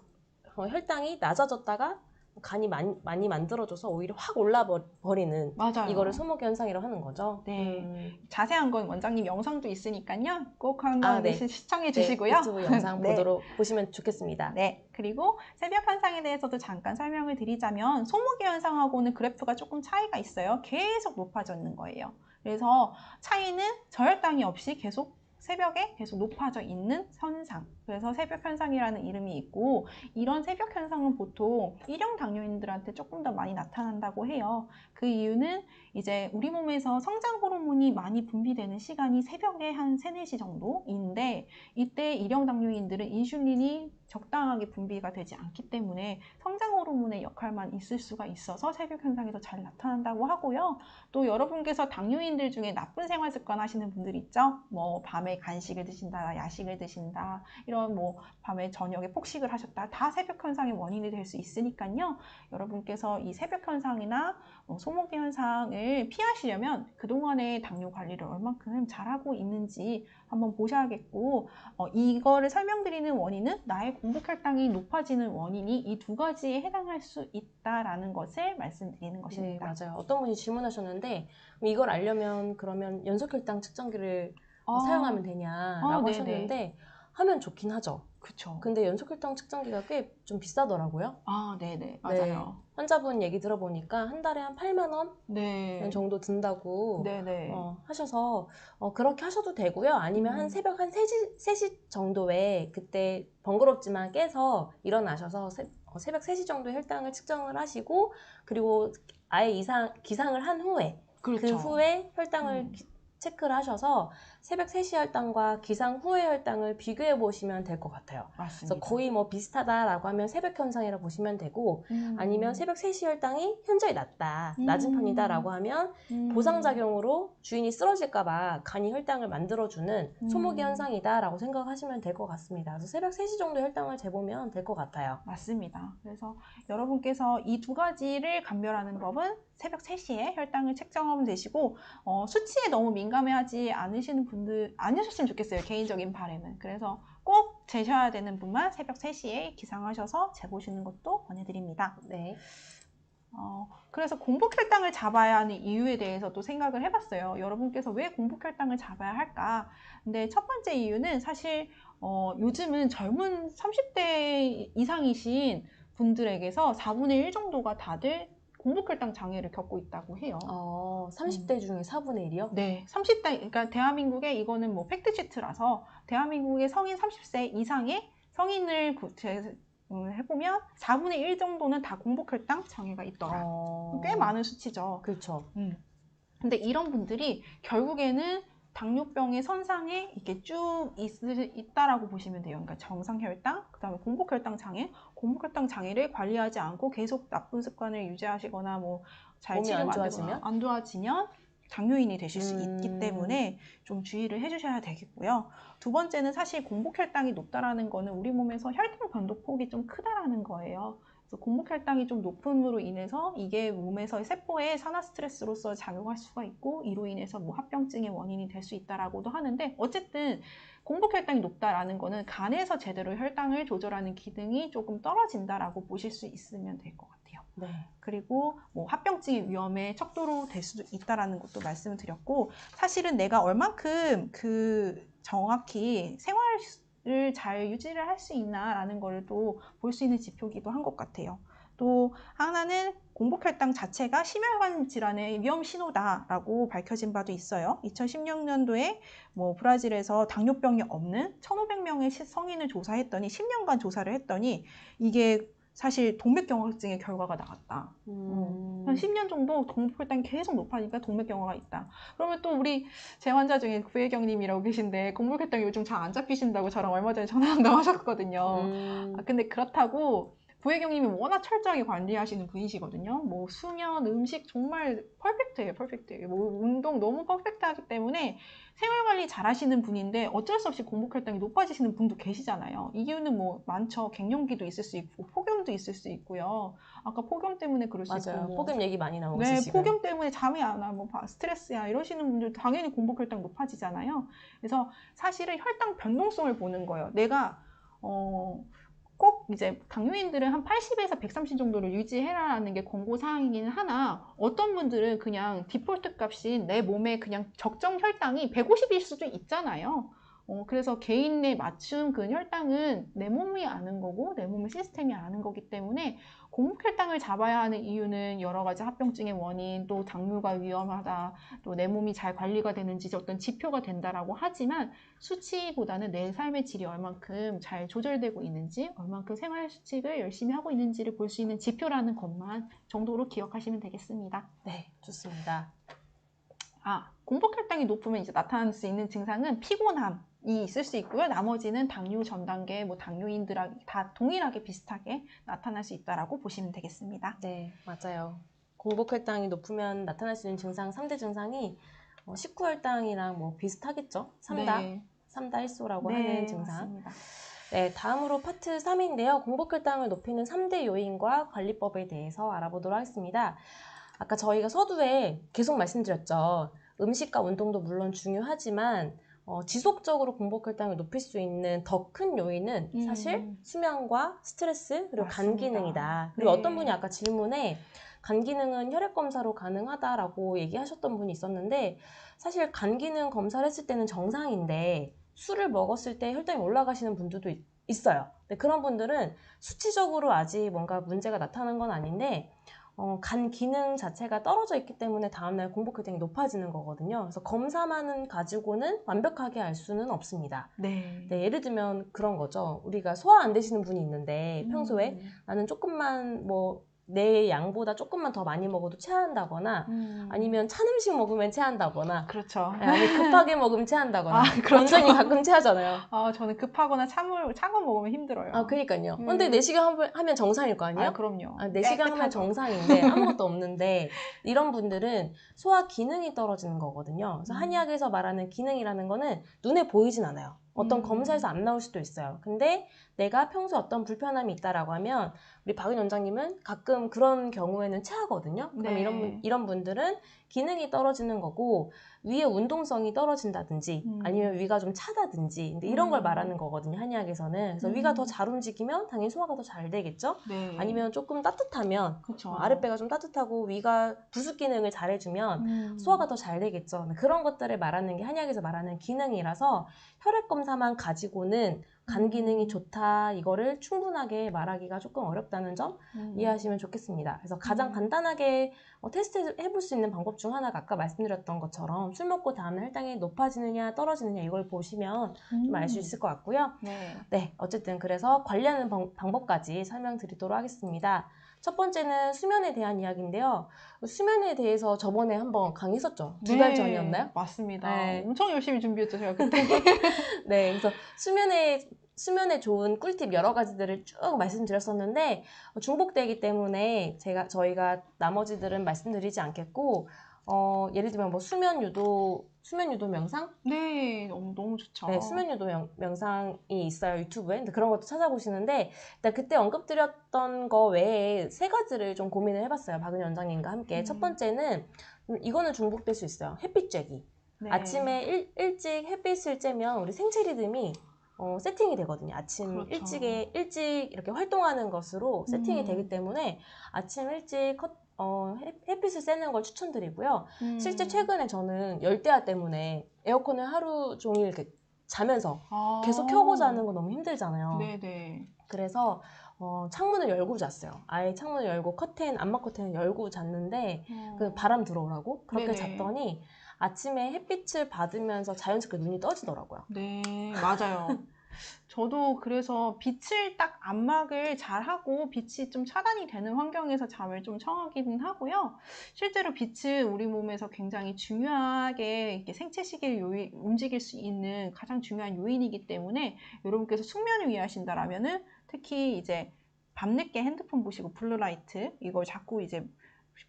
혈당이 낮아졌다가 간이 많이 만들어져서 오히려 확 올라버리는 맞아요. 이거를 소모기 현상이라고 하는 거죠. 네. 자세한 건 원장님 영상도 있으니까요. 꼭 한번 네. 시청해 네, 주시고요. 유튜브 영상 네. 보시면 좋겠습니다. 네. 그리고 새벽 현상에 대해서도 잠깐 설명을 드리자면 소모기 현상하고는 그래프가 조금 차이가 있어요. 계속 높아져 있는 거예요. 그래서 차이는 저혈당이 없이 계속 새벽에 계속 높아져 있는 현상. 그래서 새벽 현상이라는 이름이 있고, 이런 새벽 현상은 보통 일형 당뇨인들한테 조금 더 많이 나타난다고 해요. 그 이유는 이제 우리 몸에서 성장 호르몬이 많이 분비되는 시간이 새벽에 한 3, 4시 정도인데, 이때 일형 당뇨인들은 인슐린이 적당하게 분비가 되지 않기 때문에 성장 호르몬의 역할만 있을 수가 있어서 새벽 현상이 더 잘 나타난다고 하고요. 또 여러분께서 당뇨인들 중에 나쁜 생활 습관 하시는 분들 있죠? 뭐 밤에 간식을 드신다, 야식을 드신다, 이런 뭐 밤에 저녁에 폭식을 하셨다, 다 새벽 현상의 원인이 될 수 있으니까요. 여러분께서 이 새벽 현상이나 소모기 현상을 피하시려면 그동안의 당뇨 관리를 얼만큼 잘하고 있는지 한번 보셔야겠고, 이거를 설명드리는 원인은 나의 공복혈당이 높아지는 원인이 이 2가지에 해당할 수 있다라는 것을 말씀드리는 네, 것입니다. 맞아요. 어떤 분이 질문하셨는데 이걸 알려면 그러면 연소혈당 측정기를 아, 사용하면 되냐라고 네네. 하셨는데 하면 좋긴 하죠. 그쵸. 근데 연소혈당 측정기가 꽤 좀 비싸더라고요. 아, 네네. 네, 맞아요. 환자분 얘기 들어보니까 한 달에 한 8만 원 네. 정도 든다고 네네. 하셔서 그렇게 하셔도 되고요. 아니면 한 새벽 한 3시 정도에 그때 번거롭지만 깨서 일어나셔서 새벽 3시 정도에 혈당을 측정을 하시고 그리고 아예 기상을 한 후에 그 그렇죠. 후에 혈당을 체크를 하셔서 새벽 3시 혈당과 기상 후의 혈당을 비교해 보시면 될 것 같아요. 맞습니다. 그래서 거의 뭐 비슷하다라고 하면 새벽 현상이라고 보시면 되고 아니면 새벽 3시 혈당이 현저히 낮은 편이다라고 하면 보상작용으로 주인이 쓰러질까봐 간이 혈당을 만들어주는 소모기 현상이다라고 생각하시면 될 것 같습니다. 그래서 새벽 3시 정도 혈당을 재보면 될 것 같아요. 맞습니다. 그래서 여러분께서 이 2가지를 감별하는 법은 새벽 3시에 혈당을 측정하면 되시고, 수치에 너무 민감해하지 않으셨으면 좋겠어요. 개인적인 바람은. 그래서 꼭 재셔야 되는 분만 새벽 3시에 기상하셔서 재보시는 것도 권해드립니다. 네. 그래서 공복혈당을 잡아야 하는 이유에 대해서 또 생각을 해봤어요. 여러분께서 왜 공복혈당을 잡아야 할까? 근데 첫 번째 이유는 사실 요즘은 젊은 30대 이상이신 분들에게서 4분의 1 정도가 다들 공복혈당 장애를 겪고 있다고 해요. 30대 중에 4분의 1이요? 네, 30대, 그러니까 대한민국에 이거는 뭐 팩트시트라서 대한민국의 성인 30세 이상의 성인을 해보면 4분의 1 정도는 다 공복혈당 장애가 있더라. 꽤 많은 수치죠. 그렇죠. 근데 이런 분들이 결국에는 당뇨병의 선상에 이렇게 쭉 있다라고 보시면 돼요. 그러니까 정상혈당, 그 다음에 공복혈당 장애, 공복혈당 장애를 관리하지 않고 계속 나쁜 습관을 유지하시거나 뭐 잘 몸이 치료 안 안 좋아지면 당뇨인이 되실 수 있기 때문에 좀 주의를 해주셔야 되겠고요. 두 번째는 사실 공복혈당이 높다라는 거는 우리 몸에서 혈당 변동폭이 좀 크다라는 거예요. 그래서 공복혈당이 좀 높음으로 인해서 이게 몸에서의 세포에 산화 스트레스로서 작용할 수가 있고 이로 인해서 뭐 합병증의 원인이 될 수 있다라고도 하는데, 어쨌든 공복혈당이 높다라는 거는 간에서 제대로 혈당을 조절하는 기능이 조금 떨어진다라고 보실 수 있으면 될 것 같아요. 네. 그리고 뭐 합병증의 위험에 척도로 될 수도 있다라는 것도 말씀을 드렸고, 사실은 내가 얼만큼 정확히 생활을 잘 유지를 할 수 있나라는 걸 또 볼 수 있는 지표기도 한 것 같아요. 또 하나는 공복혈당 자체가 심혈관 질환의 위험 신호다라고 밝혀진 바도 있어요. 2016년도에 뭐 브라질에서 당뇨병이 없는 1,500명의 성인을 조사했더니 10년간 조사를 했더니 이게 사실 동맥경화증의 결과가 나왔다. 한 10년 정도 공복혈당이 계속 높아지니까 동맥경화가 있다. 그러면 또 우리 제 환자 중에 구혜경님이라고 계신데 공복혈당이 요즘 잘 안 잡히신다고 저랑 얼마 전에 전화 상담하셨거든요. 근데 그렇다고 구혜경님이 워낙 철저하게 관리하시는 분이시거든요. 뭐 수면, 음식 정말 퍼펙트예요, 퍼펙트. 뭐 운동 너무 퍼펙트하기 때문에 생활관리 잘 하시는 분인데 어쩔 수 없이 공복혈당이 높아지시는 분도 계시잖아요. 이유는 뭐 많죠. 갱년기도 있을 수 있고 폭염도 있을 수 있고요. 아까 폭염 때문에 그럴 수 맞아요. 있고 뭐 폭염 얘기 많이 나오고 네, 있으시고요. 폭염 때문에 잠이 안 와, 뭐 스트레스야 이러시는 분들 당연히 공복혈당 높아지잖아요. 그래서 사실은 혈당 변동성을 보는 거예요. 내가 꼭 이제 당뇨인들은 한 80에서 130 정도를 유지해라라는 게 권고사항이긴 하나, 어떤 분들은 그냥 디폴트 값인 내 몸에 그냥 적정 혈당이 150일 수도 있잖아요. 그래서 개인에 맞춤 그 혈당은 내 몸이 아는 거고 내 몸의 시스템이 아는 거기 때문에 공복 혈당을 잡아야 하는 이유는 여러 가지 합병증의 원인, 또 당뇨가 위험하다, 또 내 몸이 잘 관리가 되는지 어떤 지표가 된다라고 하지만 수치보다는 내 삶의 질이 얼만큼 잘 조절되고 있는지, 얼만큼 생활 수칙을 열심히 하고 있는지를 볼 수 있는 지표라는 것만 정도로 기억하시면 되겠습니다. 네, 좋습니다. 공복 혈당이 높으면 이제 나타날 수 있는 증상은 피곤함이 있을 수 있고요. 나머지는 당뇨 전 단계, 당뇨인들 다 동일하게 비슷하게 나타날 수 있다라고 보시면 되겠습니다. 네, 맞아요. 공복 혈당이 높으면 나타날 수 있는 증상 3대 증상이 식후 혈당이랑 비슷하겠죠? 네. 삼다일소라고 네, 하는 증상. 맞습니다. 네, 다음으로 파트 3인데요. 공복 혈당을 높이는 3대 요인과 관리법에 대해서 알아보도록 하겠습니다. 아까 저희가 서두에 계속 말씀드렸죠. 음식과 운동도 물론 중요하지만 지속적으로 공복 혈당을 높일 수 있는 더 큰 요인은 사실 수면과 스트레스 그리고 간 맞습니다. 기능이다. 그리고 네. 어떤 분이 아까 질문에 간 기능은 혈액 검사로 가능하다라고 얘기하셨던 분이 있었는데 사실 간 기능 검사를 했을 때는 정상인데 술을 먹었을 때 혈당이 올라가시는 분들도 있어요. 근데 그런 분들은 수치적으로 아직 뭔가 문제가 나타난 건 아닌데 간 기능 자체가 떨어져 있기 때문에 다음날 공복 혈당이 높아지는 거거든요. 그래서 검사만은 가지고는 완벽하게 알 수는 없습니다. 네. 네, 예를 들면 그런 거죠. 우리가 소화 안 되시는 분이 있는데 평소에 나는 조금만 내 양보다 조금만 더 많이 먹어도 체한다거나 아니면 찬 음식 먹으면 체한다거나 그렇죠. 아니 급하게 먹으면 체한다거나 그렇죠. 원장님 가끔 체하잖아요. 저는 급하거나 찬 거 먹으면 힘들어요. 그러니까요. 근데 내시경 하면 정상일 거 아니에요? 그럼요. 내시경 하면 깨끗하죠. 정상인데 아무것도 없는데 이런 분들은 소화 기능이 떨어지는 거거든요. 그래서 한의학에서 말하는 기능이라는 거는 눈에 보이진 않아요. 어떤 검사에서 안 나올 수도 있어요. 근데 내가 평소에 어떤 불편함이 있다라고 하면 우리 박은 원장님은 가끔 그런 경우에는 체하거든요. 그럼 네. 이런 분들은 기능이 떨어지는 거고 위의 운동성이 떨어진다든지 아니면 위가 좀 차다든지 근데 이런 걸 말하는 거거든요. 한의학에서는. 그래서 위가 더 잘 움직이면 당연히 소화가 더 잘 되겠죠. 네. 아니면 조금 따뜻하면 그쵸. 아랫배가 좀 따뜻하고 위가 부수 기능을 잘해주면 소화가 더 잘 되겠죠. 그런 것들을 말하는 게 한의학에서 말하는 기능이라서 혈액 검사만 가지고는 간 기능이 좋다 이거를 충분하게 말하기가 조금 어렵다는 점 이해하시면 좋겠습니다. 그래서 가장 간단하게 테스트 해볼 수 있는 방법 중 하나가 아까 말씀드렸던 것처럼 술 먹고 다음날 혈당이 높아지느냐 떨어지느냐 이걸 보시면 좀 알 수 있을 것 같고요. 네, 어쨌든 그래서 관리하는 방법까지 설명드리도록 하겠습니다. 첫 번째는 수면에 대한 이야기인데요. 수면에 대해서 저번에 한번 강의했었죠. 2달 전이었나요? 맞습니다. 네. 엄청 열심히 준비했죠, 제가 그때. 네, 그래서 수면에 좋은 꿀팁 여러 가지들을 쭉 말씀드렸었는데 중복되기 때문에 저희가 나머지들은 말씀드리지 않겠고 예를 들면 수면 유도 명상? 네, 너무 좋죠. 네, 수면 유도 명상이 있어요 유튜브에. 근데 그런 것도 찾아보시는데 일단 그때 언급드렸던 거 외에 3가지를 좀 고민을 해봤어요. 박은희 원장님과 함께. 첫 번째는 이거는 중복될 수 있어요. 햇빛 쬐기. 네. 아침에 일찍 햇빛을 쬐면 우리 생체 리듬이 세팅이 되거든요. 아침 그렇죠. 일찍 이렇게 활동하는 것으로 세팅이 되기 때문에 아침 일찍 햇빛을 쐬는 걸 추천드리고요. 실제 최근에 저는 열대야 때문에 에어컨을 하루 종일 이렇게 자면서 계속 켜고 자는 거 너무 힘들잖아요. 네네. 그래서 창문을 열고 잤어요. 아예 창문을 열고 암막 커튼을 열고 잤는데 그 바람 들어오라고 그렇게 네네. 잤더니 아침에 햇빛을 받으면서 자연스럽게 눈이 떠지더라고요. 네, 맞아요. 저도 그래서 빛을 딱 안막을 잘 하고 빛이 좀 차단이 되는 환경에서 잠을 좀 청하기는 하고요. 실제로 빛은 우리 몸에서 굉장히 중요하게 이렇게 생체 시계를 움직일 수 있는 가장 중요한 요인이기 때문에 여러분께서 숙면을 위하신다라면은 특히 이제 밤늦게 핸드폰 보시고 블루라이트 이걸 자꾸 이제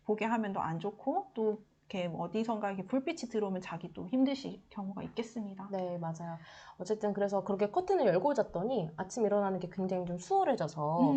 보게 하면 더 안 좋고 또 이렇게 어디선가 이렇게 불빛이 들어오면 자기 또 힘드실 경우가 있겠습니다. 네, 맞아요. 어쨌든 그래서 그렇게 커튼을 열고 잤더니 아침 일어나는 게 굉장히 좀 수월해져서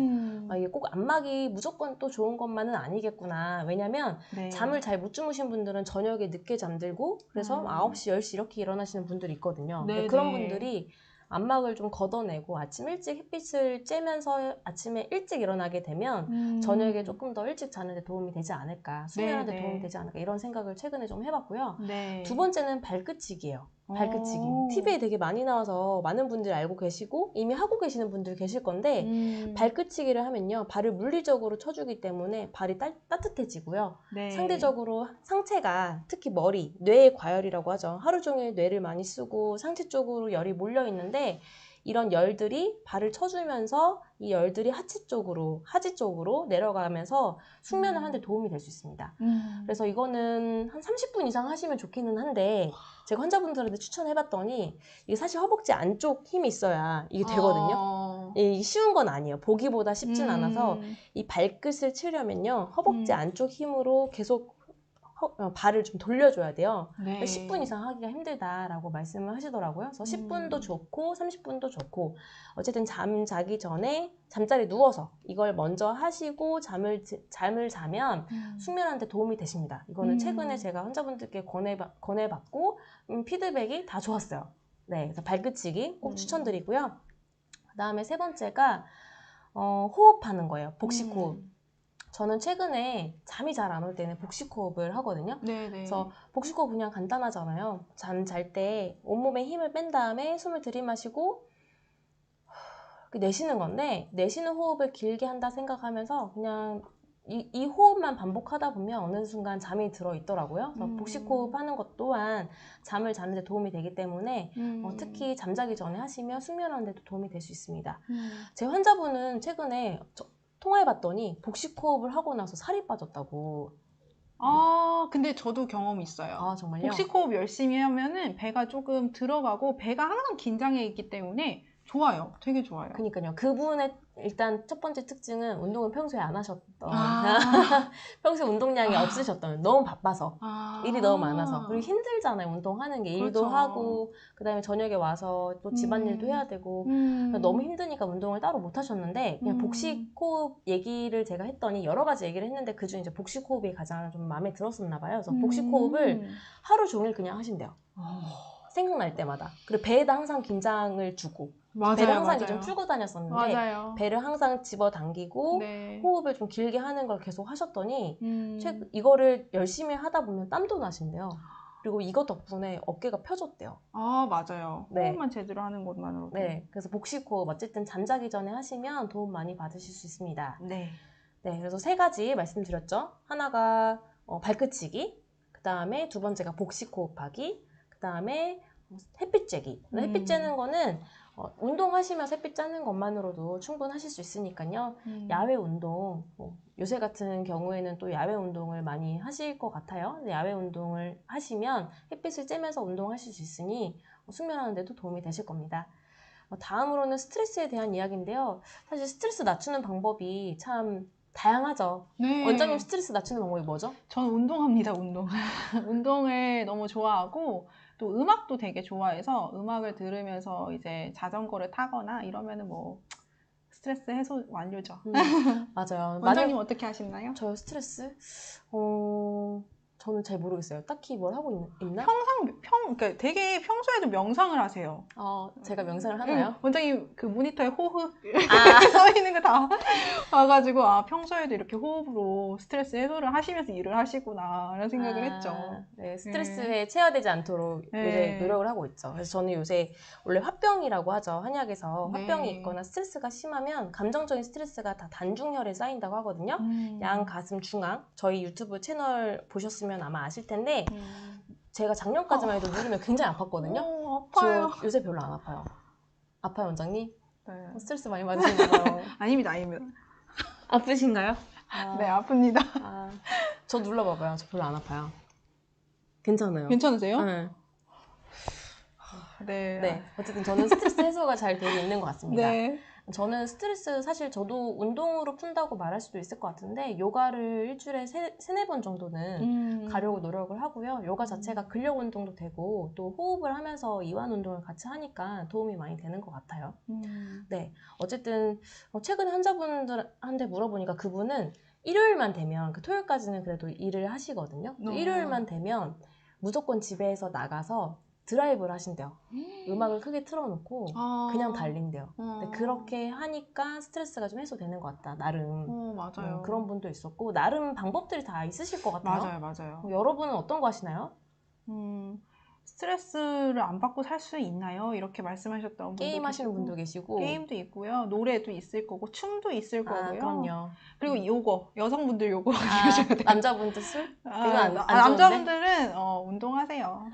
이게 꼭 안마기 무조건 또 좋은 것만은 아니겠구나. 왜냐면 네. 잠을 잘 못 주무신 분들은 저녁에 늦게 잠들고 그래서 9시, 10시 이렇게 일어나시는 분들이 있거든요. 근데 그런 분들이 안막을 좀 걷어내고 아침 일찍 햇빛을 쬐면서 아침에 일찍 일어나게 되면 저녁에 조금 더 일찍 자는데 도움이 되지 않을까, 숙면하는데 도움이 되지 않을까 이런 생각을 최근에 좀 해봤고요. 네. 두 번째는 발끝이기예요. 발끝치기. TV에 되게 많이 나와서 많은 분들이 알고 계시고 이미 하고 계시는 분들 계실 건데 발끝치기를 하면요. 발을 물리적으로 쳐주기 때문에 발이 따뜻해지고요. 네. 상대적으로 상체가 특히 머리, 뇌의 과열이라고 하죠. 하루 종일 뇌를 많이 쓰고 상체 쪽으로 열이 몰려 있는데 이런 열들이 발을 쳐주면서 이 열들이 하지 쪽으로 내려가면서 숙면을 하는 데 도움이 될 수 있습니다. 그래서 이거는 한 30분 이상 하시면 좋기는 한데 제가 환자분들한테 추천해봤더니 이게 사실 허벅지 안쪽 힘이 있어야 이게 되거든요. 이게 쉬운 건 아니에요. 보기보다 쉽진 않아서 이 발끝을 치려면요. 허벅지 안쪽 힘으로 계속 발을 좀 돌려줘야 돼요. 네. 10분 이상 하기가 힘들다라고 말씀을 하시더라고요. 그래서 10분도 좋고 30분도 좋고 어쨌든 잠 자기 전에 잠자리에 누워서 이걸 먼저 하시고 잠을 자면 숙면하는 데 도움이 되십니다. 이거는 최근에 제가 환자분들께 권해받고 피드백이 다 좋았어요. 네, 그래서 발끝치기 꼭 추천드리고요. 그 다음에 세 번째가 호흡하는 거예요. 복식호흡. 저는 최근에 잠이 잘 안 올 때는 복식호흡을 하거든요. 네네. 그래서 복식호흡 그냥 간단하잖아요. 잠 잘 때 온몸에 힘을 뺀 다음에 숨을 들이마시고 내쉬는 건데 내쉬는 호흡을 길게 한다 생각하면서 그냥 이 호흡만 반복하다 보면 어느 순간 잠이 들어 있더라고요. 그래서 복식호흡 하는 것 또한 잠을 자는 데 도움이 되기 때문에 특히 잠자기 전에 하시면 숙면하는 데도 도움이 될 수 있습니다. 제 환자분은 최근에 통화해봤더니 복식호흡을 하고 나서 살이 빠졌다고. 근데 저도 경험이 있어요. 아, 정말요? 복식호흡 열심히 하면은 배가 조금 들어가고 배가 항상 긴장해 있기 때문에 좋아요. 되게 좋아요. 그니까요. 그분의 일단 첫 번째 특징은 운동을 평소에 안 하셨던. 평소에 운동량이 없으셨던. 너무 바빠서. 일이 너무 많아서. 그리고 힘들잖아요. 운동하는 게. 일도 그렇죠. 하고 그다음에 저녁에 와서 또 집안일도 해야 되고 너무 힘드니까 운동을 따로 못 하셨는데 그냥 복식호흡 얘기를 제가 했더니 여러 가지 얘기를 했는데 그중에 이제 복식호흡이 가장 좀 마음에 들었었나 봐요. 그래서 복식호흡을 하루 종일 그냥 하신대요. 생각날 때마다. 그리고 배에다 항상 긴장을 주고 배를 항상 이렇게 좀 풀고 다녔었는데 맞아요. 배를 항상 집어당기고 네. 호흡을 좀 길게 하는 걸 계속 하셨더니 이거를 열심히 하다 보면 땀도 나신대요. 그리고 이것 덕분에 어깨가 펴졌대요. 맞아요. 네. 호흡만 제대로 하는 것만으로도. 네, 그래서 복식호흡 어쨌든 잠자기 전에 하시면 도움 많이 받으실 수 있습니다. 네. 네, 그래서 세 가지 말씀드렸죠. 하나가 발끝치기, 그 다음에 두 번째가 복식호흡하기, 그 다음에 햇빛 쬐기. 햇빛 쬐는 거는 운동하시면서 햇빛 쬐는 것만으로도 충분하실 수 있으니까요. 야외 운동, 요새 같은 경우에는 또 야외 운동을 많이 하실 것 같아요. 근데 야외 운동을 하시면 햇빛을 쬐면서 운동하실 수 있으니 숙면하는 데도 도움이 되실 겁니다. 다음으로는 스트레스에 대한 이야기인데요. 사실 스트레스 낮추는 방법이 참 다양하죠. 네. 원장님 스트레스 낮추는 방법이 뭐죠? 저는 운동합니다, 운동. 운동을 너무 좋아하고, 또 음악도 되게 좋아해서 음악을 들으면서 이제 자전거를 타거나 이러면은 뭐 스트레스 해소 완료죠. 맞아요. 원장님 어떻게 하시나요? 저요 스트레스? 저는 잘 모르겠어요. 딱히 뭘 하고 있나? 그러니까 되게 평소에도 명상을 하세요. 제가 명상을 하나요? 원장님 그 모니터에 호흡 아, 써 있는 거 다 봐가지고 평소에도 이렇게 호흡으로 스트레스 해소를 하시면서 일을 하시구나 이런 생각을 했죠. 네, 스트레스에 체화되지 않도록 요새 노력을 하고 있죠. 그래서 저는 요새 원래 화병이라고 하죠. 한약에서 화병이 있거나 스트레스가 심하면 감정적인 스트레스가 다 단중혈에 쌓인다고 하거든요. 양, 가슴, 중앙. 저희 유튜브 채널 보셨으면 아마 아실 텐데 제가 작년까지만 해도 누르면 굉장히 아팠거든요. 아파요. 저 요새 별로 안 아파요. 아파요, 원장님? 네. 스트레스 많이 받으시나 봐요. 아닙니다. 아프신가요? 네, 아픕니다. 저 눌러봐봐요. 저 별로 안 아파요. 괜찮아요. 괜찮으세요? 네. 네. 어쨌든 저는 스트레스 해소가 잘 되고 있는 것 같습니다. 네. 저는 스트레스 사실 저도 운동으로 푼다고 말할 수도 있을 것 같은데 요가를 일주일에 세네 번 정도는 가려고 노력을 하고요. 요가 자체가 근력 운동도 되고 또 호흡을 하면서 이완 운동을 같이 하니까 도움이 많이 되는 것 같아요. 네, 어쨌든 최근에 환자분들한테 물어보니까 그분은 일요일만 되면 토요일까지는 그래도 일을 하시거든요. 일요일만 되면 무조건 집에서 나가서 드라이브를 하신대요. 음악을 크게 틀어놓고 그냥 달린대요. 근데 그렇게 하니까 스트레스가 좀 해소되는 것 같다. 나름. 맞아요. 그런 분도 있었고 나름 방법들이 다 있으실 것 같아요. 맞아요. 여러분은 어떤 거 하시나요? 스트레스를 안 받고 살 수 있나요? 이렇게 말씀하셨던 분도 게임 하시는 계시고, 분도 계시고. 게임도 있고요. 노래도 있을 거고, 춤도 있을 거고요. 그럼요. 그리고 요거, 여성분들 요거 아, 하셔야 돼요. 남자분들 술? 이건 안 좋은데? 남자분들은 운동하세요.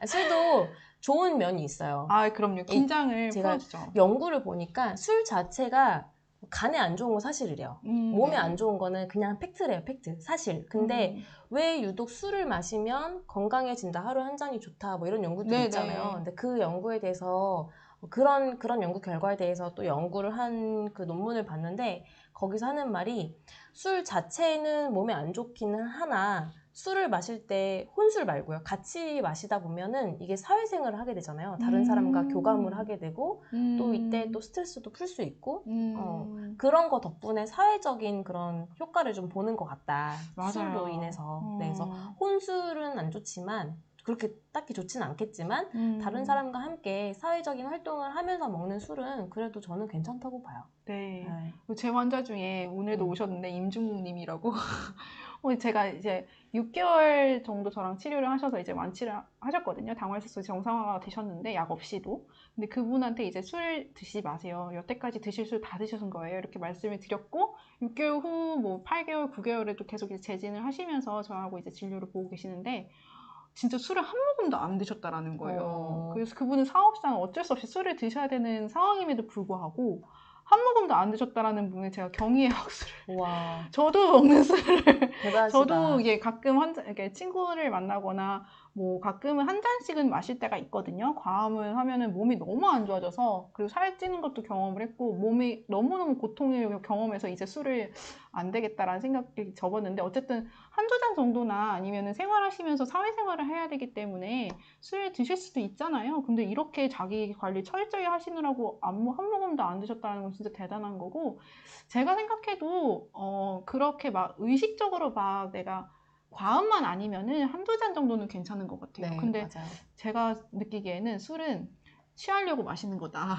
술도 좋은 면이 있어요. 그럼요. 긴장을 제가 풀어주죠. 연구를 보니까 술 자체가 간에 안 좋은 건 사실이래요. 몸에 네. 안 좋은 거는 그냥 팩트래요, 팩트. 사실. 근데 왜 유독 술을 마시면 건강해진다, 하루에 한 잔이 좋다, 뭐 이런 연구들이 네네. 있잖아요. 근데 그 연구에 대해서, 그런 연구 결과에 대해서 또 연구를 한 그 논문을 봤는데, 거기서 하는 말이 술 자체는 몸에 안 좋기는 하나, 술을 마실 때 혼술 말고요. 같이 마시다 보면은 이게 사회생활을 하게 되잖아요. 다른 사람과 교감을 하게 되고, 또 이때 또 스트레스도 풀 수 있고, 그런 거 덕분에 사회적인 그런 효과를 좀 보는 것 같다. 맞아요. 술로 인해서. 네, 그래서 혼술은 안 좋지만, 그렇게 딱히 좋지는 않겠지만, 다른 사람과 함께 사회적인 활동을 하면서 먹는 술은 그래도 저는 괜찮다고 봐요. 네. 네. 제 환자 중에 오늘도 오셨는데, 임중국 님이라고. 제가 이제 6개월 정도 저랑 치료를 하셔서 이제 완치를 하셨거든요. 당화혈색소 정상화가 되셨는데, 약 없이도. 근데 그분한테 이제 술 드시지 마세요. 여태까지 드실 술 다 드셨은 거예요. 이렇게 말씀을 드렸고, 6개월 후, 뭐 8개월, 9개월에도 계속 이제 재진을 하시면서 저하고 이제 진료를 보고 계시는데, 진짜 술을 한 모금도 안 드셨다라는 거예요. 그래서 그분은 사업상 어쩔 수 없이 술을 드셔야 되는 상황임에도 불구하고 한 모금도 안 드셨다라는 분에 제가 경의의 박수를. 와. 저도 먹는 술을 대단하시다. 저도 이게 가끔 이렇게 친구를 만나거나 뭐 가끔은 한 잔씩은 마실 때가 있거든요. 과음을 하면은 몸이 너무 안 좋아져서, 그리고 살찌는 것도 경험을 했고 몸이 너무너무 고통을 경험해서 이제 술을 안 되겠다라는 생각이 접었는데, 어쨌든 한두 잔 정도나 아니면은 생활하시면서 사회생활을 해야 되기 때문에 술 드실 수도 있잖아요. 근데 이렇게 자기 관리 철저히 하시느라고 한 모금도 안 드셨다는 건 진짜 대단한 거고, 제가 생각해도 그렇게 막 의식적으로 막 내가 과음만 아니면은 한두 잔 정도는 괜찮은 것 같아요. 네, 근데 맞아요. 제가 느끼기에는 술은 취하려고 마시는 거다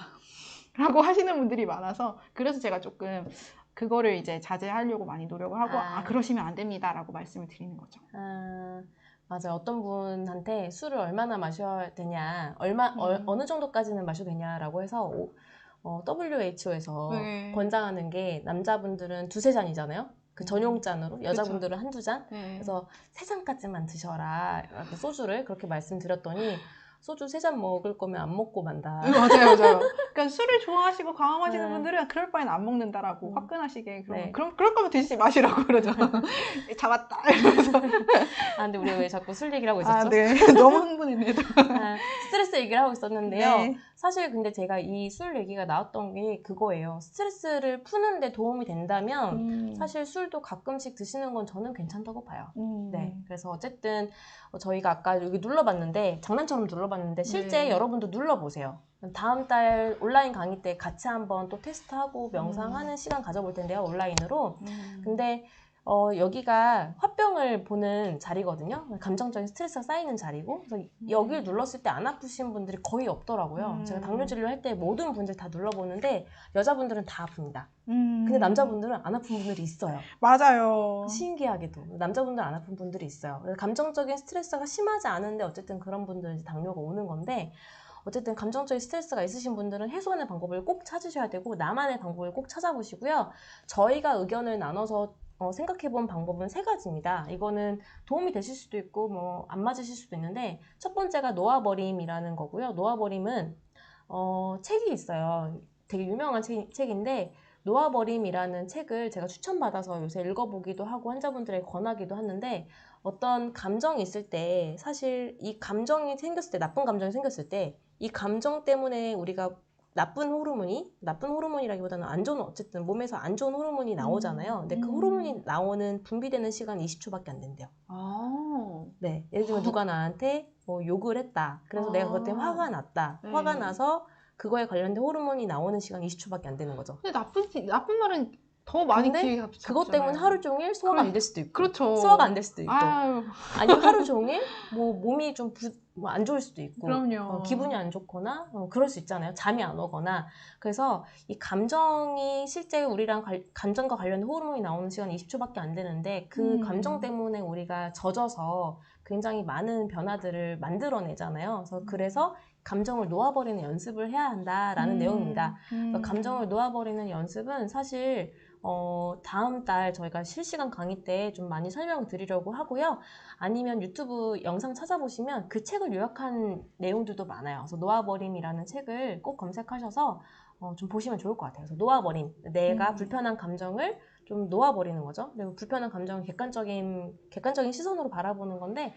라고 하시는 분들이 많아서, 그래서 제가 조금 그거를 이제 자제하려고 많이 노력을 하고, 그러시면 안 됩니다 라고 말씀을 드리는 거죠. 맞아요. 어떤 분한테 술을 얼마나 마셔야 되냐, 어느 정도까지는 마셔도 되냐라고 해서 WHO에서 네. 권장하는 게, 남자분들은 2-3잔이잖아요. 그 전용 잔으로, 여자분들은 그쵸. 1-2잔. 네. 그래서 3잔까지만 드셔라. 소주를 그렇게 말씀드렸더니, 소주 3잔 먹을 거면 안 먹고 만다. 맞아요. 그러니까 술을 좋아하시고 과음하시는 분들은 그럴 바엔 안 먹는다라고 화끈하시게, 네. 그럴 거면 드시지 마시라고 그러죠. 잡았다 이러면서. 근데 우리 왜 자꾸 술 얘기를 하고 있었죠? 네. 너무 흥분했네요. 스트레스 얘기를 하고 있었는데요. 네. 사실 근데 제가 이 술 얘기가 나왔던 게 그거예요. 스트레스를 푸는데 도움이 된다면 사실 술도 가끔씩 드시는 건 저는 괜찮다고 봐요. 네. 그래서 어쨌든 저희가 아까 여기 눌러봤는데, 장난처럼 눌러봤는데 실제 네. 여러분도 눌러보세요. 다음 달 온라인 강의 때 같이 한번 또 테스트하고 명상하는 시간 가져볼 텐데요. 온라인으로. 근데 여기가 화병을 보는 자리거든요. 감정적인 스트레스가 쌓이는 자리고, 그래서 여기를 눌렀을 때 안 아프신 분들이 거의 없더라고요. 제가 당뇨 진료할 때 모든 분들 다 눌러보는데 여자분들은 다 아픕니다. 근데 남자분들은 안 아픈 분들이 있어요. 맞아요. 신기하게도 남자분들 안 아픈 분들이 있어요. 감정적인 스트레스가 심하지 않은데 어쨌든 그런 분들은 이제 당뇨가 오는 건데, 어쨌든 감정적인 스트레스가 있으신 분들은 해소하는 방법을 꼭 찾으셔야 되고, 나만의 방법을 꼭 찾아보시고요. 저희가 의견을 나눠서 생각해본 방법은 3가지입니다. 이거는 도움이 되실 수도 있고 뭐 안 맞으실 수도 있는데, 첫 번째가 놓아버림이라는 거고요. 놓아버림은 책이 있어요. 되게 유명한 책인데, 놓아버림이라는 책을 제가 추천받아서 요새 읽어보기도 하고 환자분들에게 권하기도 하는데, 어떤 감정이 있을 때, 사실 이 감정이 생겼을 때, 나쁜 감정이 생겼을 때, 이 감정 때문에 우리가 나쁜 호르몬이라기보다는 안 좋은, 어쨌든 몸에서 안 좋은 호르몬이 나오잖아요. 근데 그 호르몬이 나오는, 분비되는 시간이 20초밖에 안 된대요. 네. 예를 들면 누가 나한테 뭐 욕을 했다. 그래서 내가 그것 때문에 화가 났다. 네. 화가 나서 그거에 관련된 호르몬이 나오는 시간이 20초밖에 안 되는 거죠. 근데 나쁜 말은 더 많이 근데 기회가 그것 때문에 하루 종일 소화가 안 될 수도 있고, 그렇죠. 소화가 안 될 수도 있고, 아유, 아니면 하루 종일 뭐 몸이 좀 안 좋을 수도 있고, 그럼요. 기분이 안 좋거나 그럴 수 있잖아요. 잠이 안 오거나. 그래서 이 감정이 실제 우리랑 감정과 관련된 호르몬이 나오는 시간이 20초밖에 안 되는데 그 감정 때문에 우리가 젖어서 굉장히 많은 변화들을 만들어내잖아요. 그래서 감정을 놓아버리는 연습을 해야 한다라는 내용입니다. 그래서 감정을 놓아버리는 연습은 사실 다음 달 저희가 실시간 강의 때 좀 많이 설명을 드리려고 하고요. 아니면 유튜브 영상 찾아보시면 그 책을 요약한 내용들도 많아요. 그래서 놓아버림이라는 책을 꼭 검색하셔서 좀 보시면 좋을 것 같아요. 그래서 놓아버림, 내가 불편한 감정을 좀 놓아버리는 거죠. 그리고 불편한 감정은 객관적인 시선으로 바라보는 건데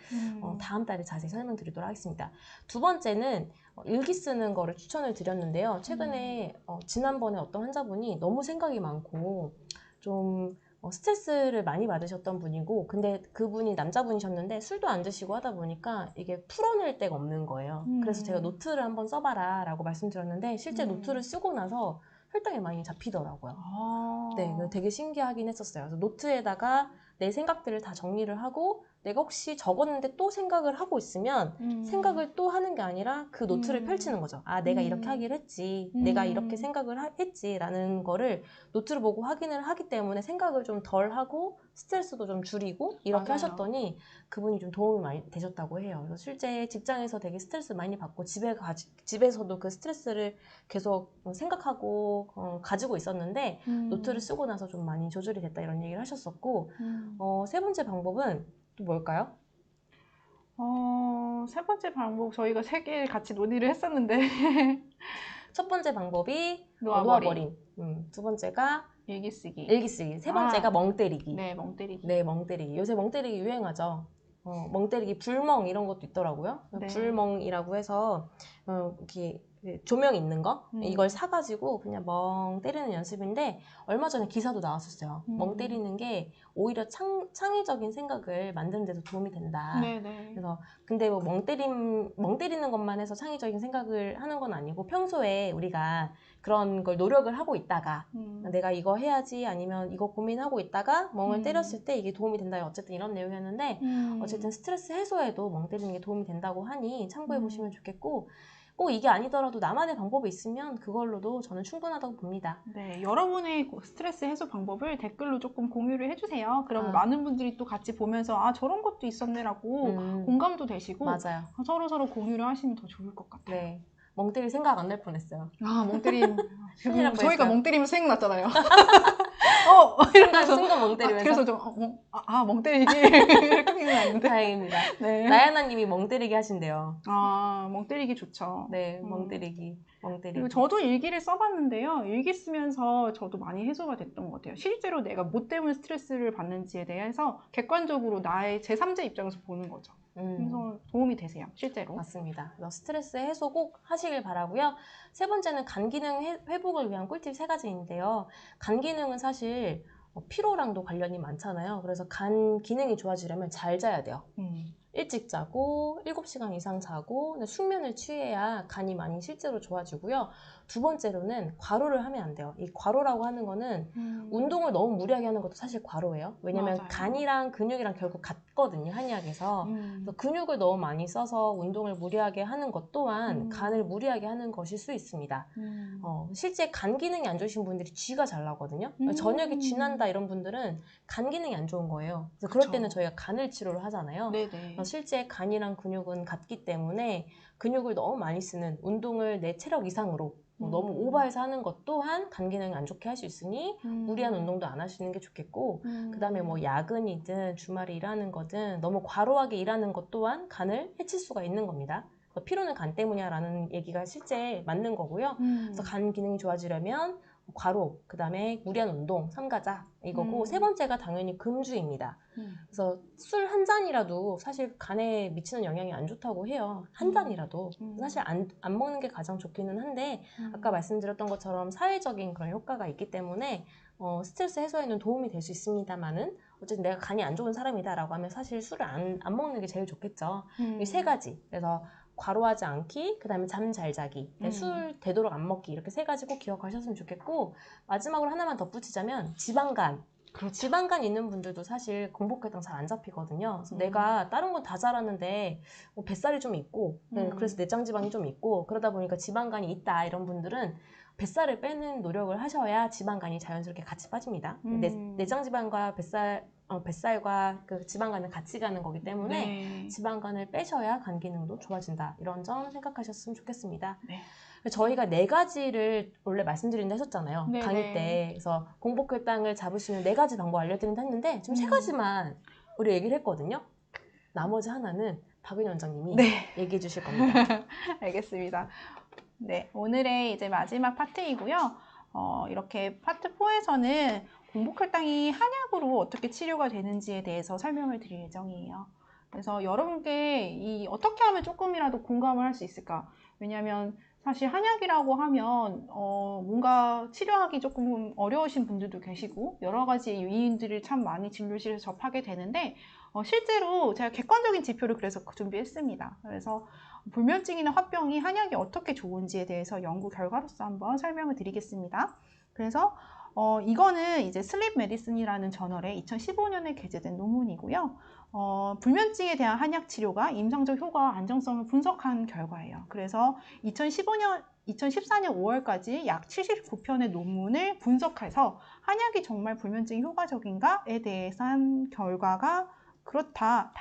다음 달에 자세히 설명드리도록 하겠습니다. 두 번째는 일기 쓰는 거를 추천을 드렸는데요. 최근에 지난번에 어떤 환자분이 너무 생각이 많고 좀 스트레스를 많이 받으셨던 분이고, 근데 그분이 남자분이셨는데 술도 안 드시고 하다 보니까 이게 풀어낼 데가 없는 거예요. 그래서 제가 노트를 한번 써봐라 라고 말씀드렸는데 실제 노트를 쓰고 나서 혈당이 많이 잡히더라고요. 네, 되게 신기하긴 했었어요. 그래서 노트에다가 내 생각들을 다 정리를 하고 내가 혹시 적었는데 또 생각을 하고 있으면 생각을 또 하는 게 아니라 그 노트를 펼치는 거죠. 아, 내가 이렇게 하기로 했지. 내가 이렇게 생각을 했지. 라는 거를 노트를 보고 확인을 하기 때문에 생각을 좀 덜 하고 스트레스도 좀 줄이고 이렇게 맞아요. 하셨더니 그분이 좀 도움이 많이 되셨다고 해요. 그래서 실제 직장에서 되게 스트레스 많이 받고 집에서도 그 스트레스를 계속 생각하고 가지고 있었는데 노트를 쓰고 나서 좀 많이 조절이 됐다 이런 얘기를 하셨었고 세 번째 방법은 또 뭘까요? 세 번째 방법 저희가 세 개 같이 논의를 했었는데 첫 번째 방법이 놓아버림. 두 번째가 일기 쓰기. 일기 쓰기. 세 번째가 멍 때리기. 네, 멍 때리기. 네, 멍 때리기. 요새 멍 때리기 유행하죠. 멍 때리기, 불멍 이런 것도 있더라고요. 네. 불멍이라고 해서 이렇게 조명 있는 거 이걸 사가지고 그냥 멍 때리는 연습인데 얼마 전에 기사도 나왔었어요. 멍 때리는 게 오히려 창의적인 생각을 만드는 데도 도움이 된다. 네네. 그래서 근데 뭐 멍 때리는 것만 해서 창의적인 생각을 하는 건 아니고 평소에 우리가 그런 걸 노력을 하고 있다가 내가 이거 해야지 아니면 이거 고민하고 있다가 멍을 때렸을 때 이게 도움이 된다. 어쨌든 이런 내용이었는데 어쨌든 스트레스 해소에도 멍 때리는 게 도움이 된다고 하니 참고해 보시면 좋겠고 꼭 이게 아니더라도 나만의 방법이 있으면 그걸로도 저는 충분하다고 봅니다. 네, 여러분의 스트레스 해소 방법을 댓글로 조금 공유를 해주세요. 그러면 많은 분들이 또 같이 보면서 아 저런 것도 있었네라고 공감도 되시고 맞아요. 서로 공유를 하시면 더 좋을 것 같아요. 네, 멍 때릴 생각 안 날 뻔했어요. 아, 멍 때림. 큰일 날 저희가 뻔했어요. 멍 때리면 생각났잖아요. 순간 멍 때리면서. 그래서 좀 멍 때리기 이렇게 생각났는데. 다행입니다. 네. 나야나님이 멍 때리기 하신대요. 아, 멍 때리기 좋죠. 네, 멍 때리기. 그리고 저도 일기를 써봤는데요. 일기 쓰면서 저도 많이 해소가 됐던 것 같아요. 실제로 내가 뭐 때문에 스트레스를 받는지에 대해서 객관적으로 나의 제3자 입장에서 보는 거죠. 그래서 도움이 되세요, 실제로. 맞습니다. 그래서 스트레스 해소 꼭 하시길 바라고요. 세 번째는 간 기능 회복을 위한 꿀팁 3가지인데요. 간 기능은 사실 피로랑도 관련이 많잖아요. 그래서 간 기능이 좋아지려면 잘 자야 돼요. 일찍 자고 7시간 이상 자고 숙면을 취해야 간이 많이 실제로 좋아지고요. 두 번째로는 과로를 하면 안 돼요. 이 과로라고 하는 거는 운동을 너무 무리하게 하는 것도 사실 과로예요. 왜냐면 맞아요. 간이랑 근육이랑 결국 같거든요, 한의학에서. 그래서 근육을 너무 많이 써서 운동을 무리하게 하는 것 또한 간을 무리하게 하는 것일 수 있습니다. 실제 간 기능이 안 좋으신 분들이 쥐가 잘 나거든요. 저녁에 쥐 난다 이런 분들은 간 기능이 안 좋은 거예요. 그래서 그럴 때는 저희가 간을 치료를 하잖아요. 네네. 실제 간이랑 근육은 같기 때문에 근육을 너무 많이 쓰는 운동을 내 체력 이상으로 너무 오버해서 하는 것 또한 간 기능이 안 좋게 할 수 있으니 무리한 운동도 안 하시는 게 좋겠고 그 다음에 뭐 야근이든 주말에 일하는 거든 너무 과로하게 일하는 것 또한 간을 해칠 수가 있는 겁니다. 피로는 간 때문이야 라는 얘기가 실제 맞는 거고요. 그래서 간 기능이 좋아지려면 과로, 그 다음에 무리한 운동, 삼가자 이거고 세 번째가 당연히 금주입니다. 그래서 술 한 잔이라도 사실 간에 미치는 영향이 안 좋다고 해요. 한 잔이라도. 사실 안 먹는 게 가장 좋기는 한데 아까 말씀드렸던 것처럼 사회적인 그런 효과가 있기 때문에 스트레스 해소에는 도움이 될 수 있습니다만은 어쨌든 내가 간이 안 좋은 사람이다 라고 하면 사실 술을 안 먹는 게 제일 좋겠죠. 이 3가지. 그래서 과로하지 않기, 그 다음에 잠 잘 자기, 술 되도록 안 먹기 이렇게 3가지 꼭 기억하셨으면 좋겠고 마지막으로 하나만 덧붙이자면 지방간. 그렇죠. 지방간 있는 분들도 사실 공복혈당 잘 안 잡히거든요. 그래서 내가 다른 건 다 잘하는데 뭐 뱃살이 좀 있고 그래서 내장 지방이 좀 있고 그러다 보니까 지방간이 있다 이런 분들은 뱃살을 빼는 노력을 하셔야 지방간이 자연스럽게 같이 빠집니다. 내장 지방과 뱃살과 그 지방간은 같이 가는 거기 때문에 네. 지방간을 빼셔야 간 기능도 좋아진다. 이런 점 생각하셨으면 좋겠습니다. 네. 저희가 4가지를 원래 말씀드린다 했었잖아요. 네네. 강의 때. 그래서 공복혈당을 잡을 수 있는 4가지 방법 알려드린다 했는데 지금 3가지만 우리 얘기를 했거든요. 나머지 하나는 박은희 원장님이 얘기해 주실 겁니다. 알겠습니다. 네, 오늘의 이제 마지막 파트이고요. 이렇게 파트 4에서는 공복혈당이 한약으로 어떻게 치료가 되는지에 대해서 설명을 드릴 예정이에요. 그래서 여러분께 어떻게 하면 조금이라도 공감을 할 수 있을까? 왜냐하면 사실 한약이라고 하면 뭔가 치료하기 조금 어려우신 분들도 계시고 여러 가지 요인들을 참 많이 진료실에서 접하게 되는데 실제로 제가 객관적인 지표를 그래서 준비했습니다. 그래서 불면증이나 화병이 한약이 어떻게 좋은지에 대해서 연구 결과로서 한번 설명을 드리겠습니다. 그래서 이거는 이제 슬립 메디슨이라는 저널에 2015년에 게재된 논문이고요. 불면증에 대한 한약 치료가 임상적 효과와 안정성을 분석한 결과예요. 그래서 2014년 5월까지 약 79편의 논문을 분석해서 한약이 정말 불면증이 효과적인가에 대해서한 결과가 그렇다.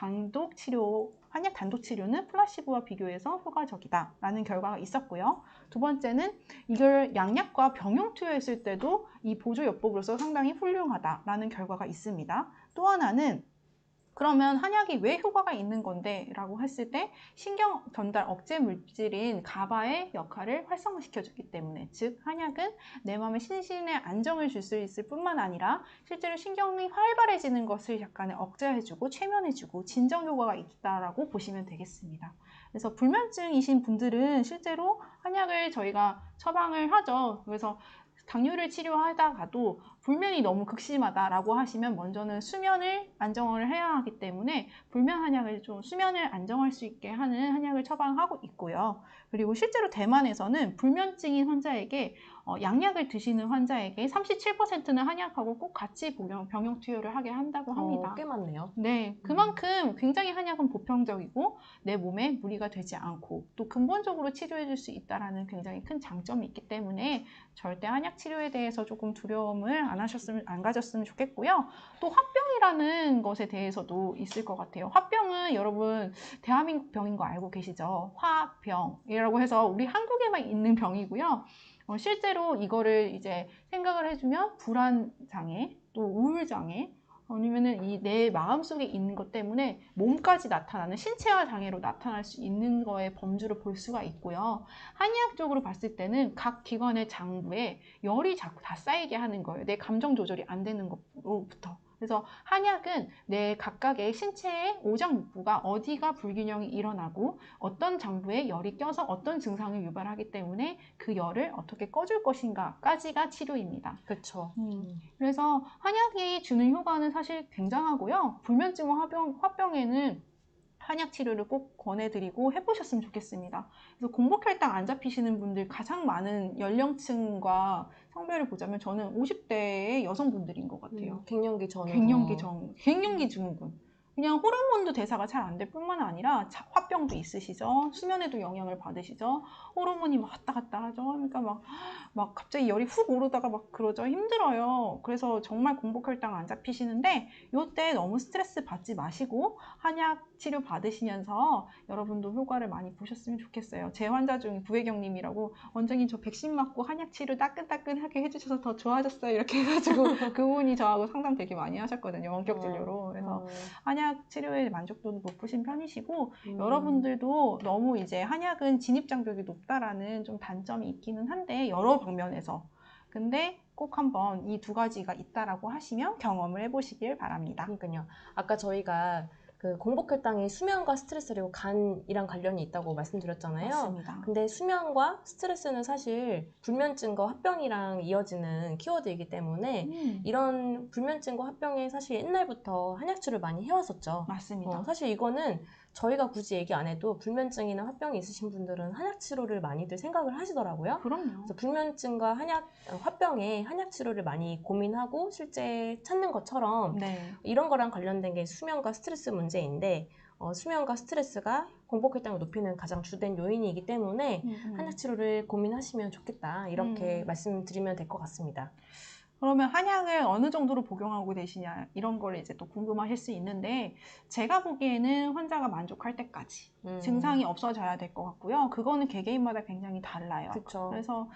한약 단독 치료는 플라시보와 비교해서 효과적이다라는 결과가 있었고요. 두 번째는 이걸 양약과 병용 투여했을 때도 이 보조요법으로서 상당히 훌륭하다라는 결과가 있습니다. 또 하나는 그러면 한약이 왜 효과가 있는 건데? 라고 했을 때 신경 전달 억제 물질인 가바의 역할을 활성화시켜주기 때문에 즉 한약은 내 마음의 신신에 안정을 줄 수 있을 뿐만 아니라 실제로 신경이 활발해지는 것을 약간의 억제해주고 최면해주고 진정 효과가 있다라고 보시면 되겠습니다. 그래서 불면증이신 분들은 실제로 한약을 저희가 처방을 하죠. 그래서 당뇨를 치료하다가도 불면이 너무 극심하다라고 하시면 먼저는 수면을 안정을 해야 하기 때문에 불면 한약을 좀 수면을 안정할 수 있게 하는 한약을 처방하고 있고요. 그리고 실제로 대만에서는 불면증인 환자에게 양약을 드시는 환자에게 37%는 한약하고 꼭 같이 병용 투여를 하게 한다고 합니다. 꽤 많네요. 네, 그만큼 굉장히 한약은 보편적이고 내 몸에 무리가 되지 않고 또 근본적으로 치료해 줄 수 있다는 굉장히 큰 장점이 있기 때문에 절대 한약 치료에 대해서 조금 두려움을 안 가졌으면 좋겠고요. 또 화병이라는 것에 대해서도 있을 것 같아요. 화병은 여러분 대한민국 병인 거 알고 계시죠? 화병이라고 해서 우리 한국에만 있는 병이고요. 실제로 이거를 이제 생각을 해주면 불안 장애, 또 우울 장애, 아니면은 내 마음속에 있는 것 때문에 몸까지 나타나는 신체화 장애로 나타날 수 있는 거에 범주를 볼 수가 있고요. 한의학적으로 봤을 때는 각 기관의 장부에 열이 자꾸 다 쌓이게 하는 거예요. 내 감정 조절이 안 되는 것부터. 그래서 한약은 내 각각의 신체의 오장육부가 어디가 불균형이 일어나고 어떤 장부에 열이 껴서 어떤 증상을 유발하기 때문에 그 열을 어떻게 꺼줄 것인가까지가 치료입니다. 그렇죠. 그래서 한약이 주는 효과는 사실 굉장하고요. 불면증과 화병에는 한약 치료를 꼭 권해드리고 해보셨으면 좋겠습니다. 그래서 공복혈당 안 잡히시는 분들 가장 많은 연령층과 성별을 보자면 저는 50대의 여성분들인 것 같아요. 갱년기 전. 갱년기 증후군. 그냥 호르몬도 대사가 잘 안 될 뿐만 아니라 화병도 있으시죠. 수면에도 영향을 받으시죠. 호르몬이 막 왔다 갔다 하죠. 그러니까 막 갑자기 열이 훅 오르다가 막 그러죠. 힘들어요. 그래서 정말 공복혈당 안 잡히시는데 이때 너무 스트레스 받지 마시고 한약 치료 받으시면서 여러분도 효과를 많이 보셨으면 좋겠어요. 제 환자 중에 부혜경님이라고 원장님 저 백신 맞고 한약 치료 따끈따끈하게 해주셔서 더 좋아졌어요. 이렇게 해가지고 그분이 저하고 상담 되게 많이 하셨거든요. 원격 진료로. 그래서 한약 치료에 만족도도 높으신 편이시고 여러분들도 너무 이제 한약은 진입장벽이 높다라는 좀 단점이 있기는 한데 여러 방면에서 근데 꼭 한번 이 2가지가 있다라고 하시면 경험을 해보시길 바랍니다. 그러니까요. 아까 저희가 그 공복혈당이 수면과 스트레스 그리고 간이랑 관련이 있다고 말씀드렸잖아요. 맞습니다. 근데 수면과 스트레스는 사실 불면증과 화병이랑 이어지는 키워드이기 때문에 이런 불면증과 화병에 사실 옛날부터 한약 치료를 많이 해왔었죠. 맞습니다. 사실 이거는 저희가 굳이 얘기 안 해도 불면증이나 화병이 있으신 분들은 한약 치료를 많이들 생각을 하시더라고요. 그럼요. 그래서 불면증과 화병에 한약 치료를 많이 고민하고 실제 찾는 것처럼 네. 이런 거랑 관련된 게 수면과 스트레스 문제인데 수면과 스트레스가 공복혈당을 높이는 가장 주된 요인이기 때문에 한약 치료를 고민하시면 좋겠다. 이렇게 말씀드리면 될 것 같습니다. 그러면 한약을 어느 정도로 복용하고 계시냐 이런 걸 이제 또 궁금하실 수 있는데 제가 보기에는 환자가 만족할 때까지 증상이 없어져야 될 것 같고요. 그거는 개개인마다 굉장히 달라요. 그쵸. 그래서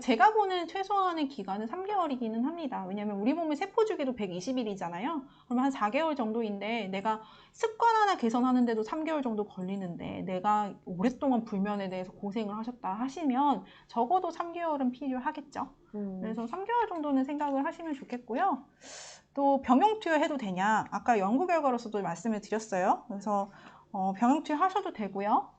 제가 보는 최소한의 기간은 3개월이기는 합니다. 왜냐하면 우리 몸의 세포 주기도 120일이잖아요. 그러면 한 4개월 정도인데 내가 습관 하나 개선하는데도 3개월 정도 걸리는데 내가 오랫동안 불면에 대해서 고생을 하셨다 하시면 적어도 3개월은 필요하겠죠. 그래서 3개월 정도는 생각을 하시면 좋겠고요. 또 병용 투여해도 되냐? 아까 연구 결과로서도 말씀을 드렸어요. 그래서 병용 투여 하셔도 되고요.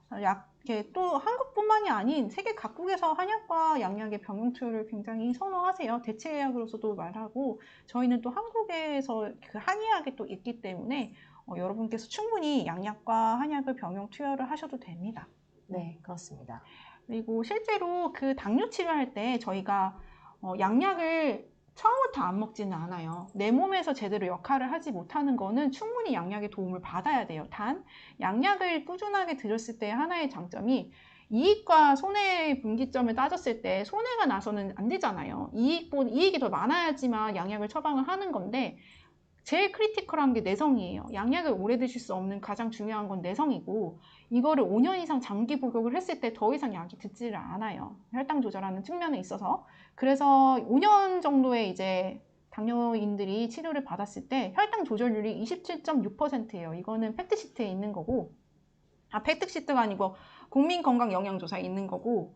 또 한국뿐만이 아닌 세계 각국에서 한약과 양약의 병용 투여를 굉장히 선호하세요. 대체의학으로서도 말하고 저희는 또 한국에서 그 한의학이 또 있기 때문에 여러분께서 충분히 양약과 한약을 병용 투여를 하셔도 됩니다. 네, 그렇습니다. 그리고 실제로 그 당뇨 치료할 때 저희가 양약을 처음부터 안 먹지는 않아요. 내 몸에서 제대로 역할을 하지 못하는 거는 충분히 양약의 도움을 받아야 돼요. 단 양약을 꾸준하게 드렸을 때 하나의 장점이 이익과 손해의 분기점을 따졌을 때 손해가 나서는 안 되잖아요. 이익이 더 많아야지만 양약을 처방을 하는 건데 제일 크리티컬한 게 내성이에요. 양약을 오래 드실 수 없는 가장 중요한 건 내성이고 이거를 5년 이상 장기 복용을 했을 때 더 이상 약이 듣지를 않아요. 혈당 조절하는 측면에 있어서. 그래서 5년 정도의 이제 당뇨인들이 치료를 받았을 때 혈당 조절률이 27.6%예요. 이거는 팩트시트에 있는 거고 팩트시트가 아니고 국민건강영양조사에 있는 거고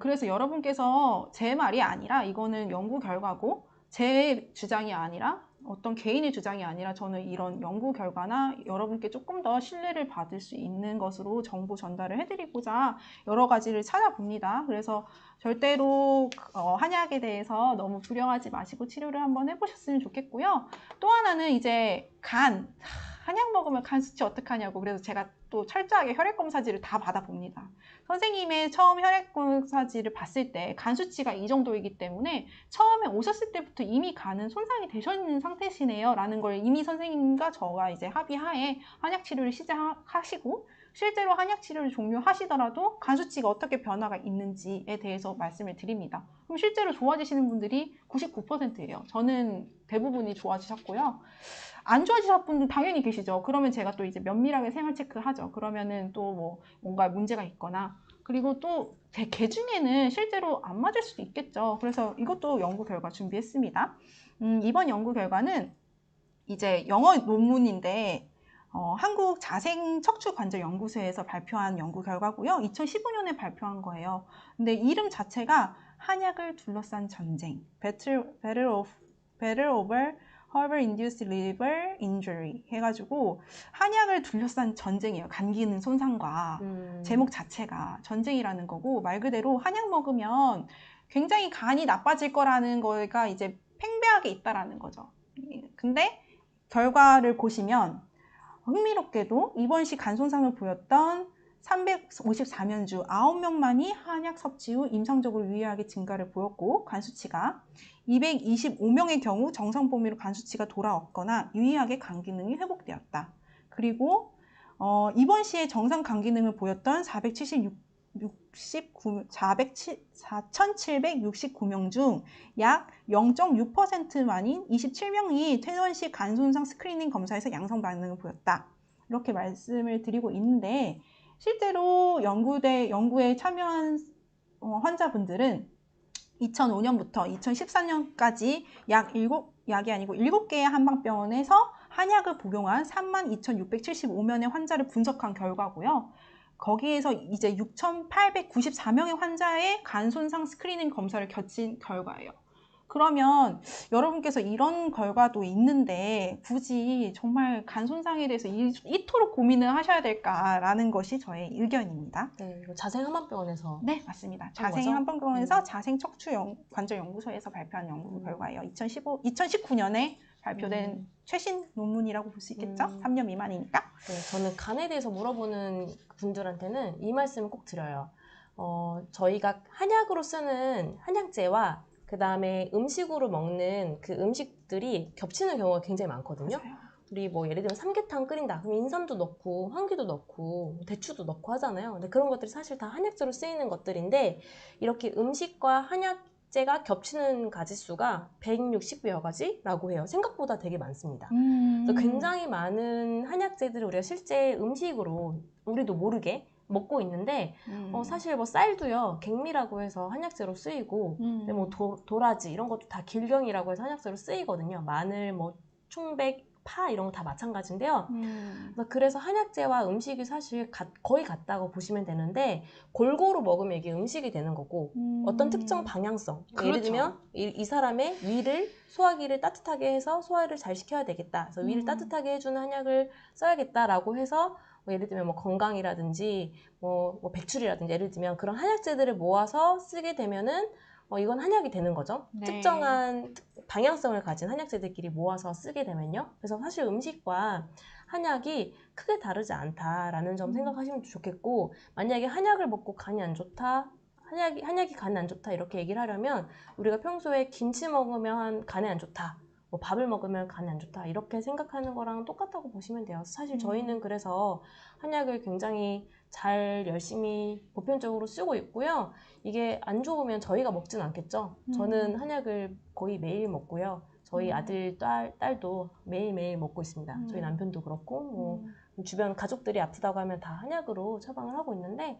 그래서 여러분께서 제 말이 아니라 이거는 연구 결과고 제 주장이 아니라 어떤 개인의 주장이 아니라 저는 이런 연구 결과나 여러분께 조금 더 신뢰를 받을 수 있는 것으로 정보 전달을 해드리고자 여러 가지를 찾아봅니다. 그래서 절대로 한약에 대해서 너무 두려워하지 마시고 치료를 한번 해보셨으면 좋겠고요. 또 하나는 이제 한약 먹으면 간 수치 어떡하냐고 그래서 제가 또 철저하게 혈액검사지를 다 받아봅니다. 선생님의 처음 혈액검사지를 봤을 때 간 수치가 이 정도이기 때문에 처음에 오셨을 때부터 이미 간은 손상이 되셨는 상태시네요 라는 걸 이미 선생님과 저가 이제 합의하에 한약 치료를 시작하시고 실제로 한약 치료를 종료하시더라도 간 수치가 어떻게 변화가 있는지에 대해서 말씀을 드립니다. 그럼 실제로 좋아지시는 분들이 99%예요. 저는 대부분이 좋아지셨고요. 안 좋아지신 분들 당연히 계시죠. 그러면 제가 또 이제 면밀하게 생활 체크하죠. 그러면은 또 뭐 뭔가 문제가 있거나 그리고 또 제 개 중에는 실제로 안 맞을 수도 있겠죠. 그래서 이것도 연구 결과 준비했습니다. 이번 연구 결과는 이제 영어 논문인데 한국 자생척추관절연구소에서 발표한 연구 결과고요. 2015년에 발표한 거예요. 근데 이름 자체가 한약을 둘러싼 전쟁, Battle over Herbal-Induced Liver Injury 해가지고 한약을 둘러싼 전쟁이에요. 간 기능 손상과 제목 자체가 전쟁이라는 거고 말 그대로 한약 먹으면 굉장히 간이 나빠질 거라는 거가 이제 팽배하게 있다라는 거죠. 근데 결과를 보시면 흥미롭게도 이번 시 간 손상을 보였던 354면 중 9명만이 한약 섭취 후 임상적으로 유의하게 증가를 보였고 간 수치가 225명의 경우 정상 범위로 간 수치가 돌아왔거나 유의하게 간 기능이 회복되었다. 그리고 이번 시에 정상 간 기능을 보였던 4,769명 중 약 0.6%만인 27명이 퇴원 시 간 손상 스크리닝 검사에서 양성 반응을 보였다. 이렇게 말씀을 드리고 있는데 실제로 연구에 참여한 환자분들은 2005년부터 2014년까지 약이 아니고 7개의 한방병원에서 한약을 복용한 32,675명의 환자를 분석한 결과고요. 거기에서 이제 6,894명의 환자의 간 손상 스크리닝 검사를 거친 결과예요. 그러면 여러분께서 이런 결과도 있는데 굳이 정말 간 손상에 대해서 이토록 고민을 하셔야 될까라는 것이 저의 의견입니다. 네, 이거 자생한방병원에서 네, 맞습니다. 한 자생 거죠? 한방병원에서 자생척추관절연구소에서 발표한 연구 결과예요. 2019년에 발표된 최신 논문이라고 볼 수 있겠죠? 3년 미만이니까. 네, 저는 간에 대해서 물어보는 분들한테는 이 말씀을 꼭 드려요. 저희가 한약으로 쓰는 한약재와 그 다음에 음식으로 먹는 그 음식들이 겹치는 경우가 굉장히 많거든요. 맞아요. 우리 뭐 예를 들면 삼계탕 끓인다. 그럼 인삼도 넣고 황기도 넣고 대추도 넣고 하잖아요. 근데 그런 것들이 사실 다 한약재로 쓰이는 것들인데 이렇게 음식과 한약재가 겹치는 가지수가 160여 가지라고 해요. 생각보다 되게 많습니다. 그래서 굉장히 많은 한약재들을 우리가 실제 음식으로 우리도 모르게 먹고 있는데 사실 뭐 쌀도요 갱미라고 해서 한약재로 쓰이고 근데 뭐 도라지 이런 것도 다 길경이라고 해서 한약재로 쓰이거든요. 마늘, 뭐 총백, 파 이런 거 다 마찬가지인데요. 그래서 한약재와 음식이 사실 거의 같다고 보시면 되는데 골고루 먹으면 이게 음식이 되는 거고 어떤 특정 방향성 그렇죠. 예를 들면 이 사람의 위를 소화기를 따뜻하게 해서 소화를 잘 시켜야 되겠다. 그래서 위를 따뜻하게 해주는 한약을 써야겠다라고 해서 뭐 예를 들면 뭐 건강이라든지 뭐 백출이라든지 예를 들면 그런 한약재들을 모아서 쓰게 되면은 이건 한약이 되는 거죠. 네. 특정한 방향성을 가진 한약재들끼리 모아서 쓰게 되면요. 그래서 사실 음식과 한약이 크게 다르지 않다라는 점 생각하시면 좋겠고 만약에 한약을 먹고 간이 안 좋다. 한약이 간에 안 좋다 이렇게 얘기를 하려면 우리가 평소에 김치 먹으면 간에 안 좋다. 뭐 밥을 먹으면 간에 안 좋다 이렇게 생각하는 거랑 똑같다고 보시면 돼요. 사실 저희는 그래서 한약을 굉장히 잘 열심히 보편적으로 쓰고 있고요. 이게 안 좋으면 저희가 먹진 않겠죠. 저는 한약을 거의 매일 먹고요. 저희 아들, 딸도 매일매일 먹고 있습니다. 저희 남편도 그렇고 뭐 주변 가족들이 아프다고 하면 다 한약으로 처방을 하고 있는데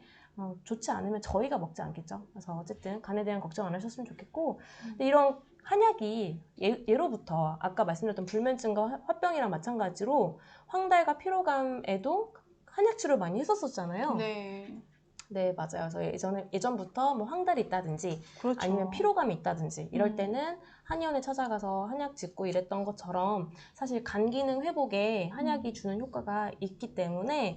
좋지 않으면 저희가 먹지 않겠죠. 그래서 어쨌든 간에 대한 걱정 안 하셨으면 좋겠고 근데 이런 한약이 예로부터 아까 말씀드렸던 불면증과 화병이랑 마찬가지로 황달과 피로감에도 한약 치료를 많이 했었었잖아요. 네. 네, 맞아요. 그래서 예전부터 뭐 황달이 있다든지 그렇죠. 아니면 피로감이 있다든지 이럴 때는 한의원에 찾아가서 한약 짓고 이랬던 것처럼 사실 간 기능 회복에 한약이 주는 효과가 있기 때문에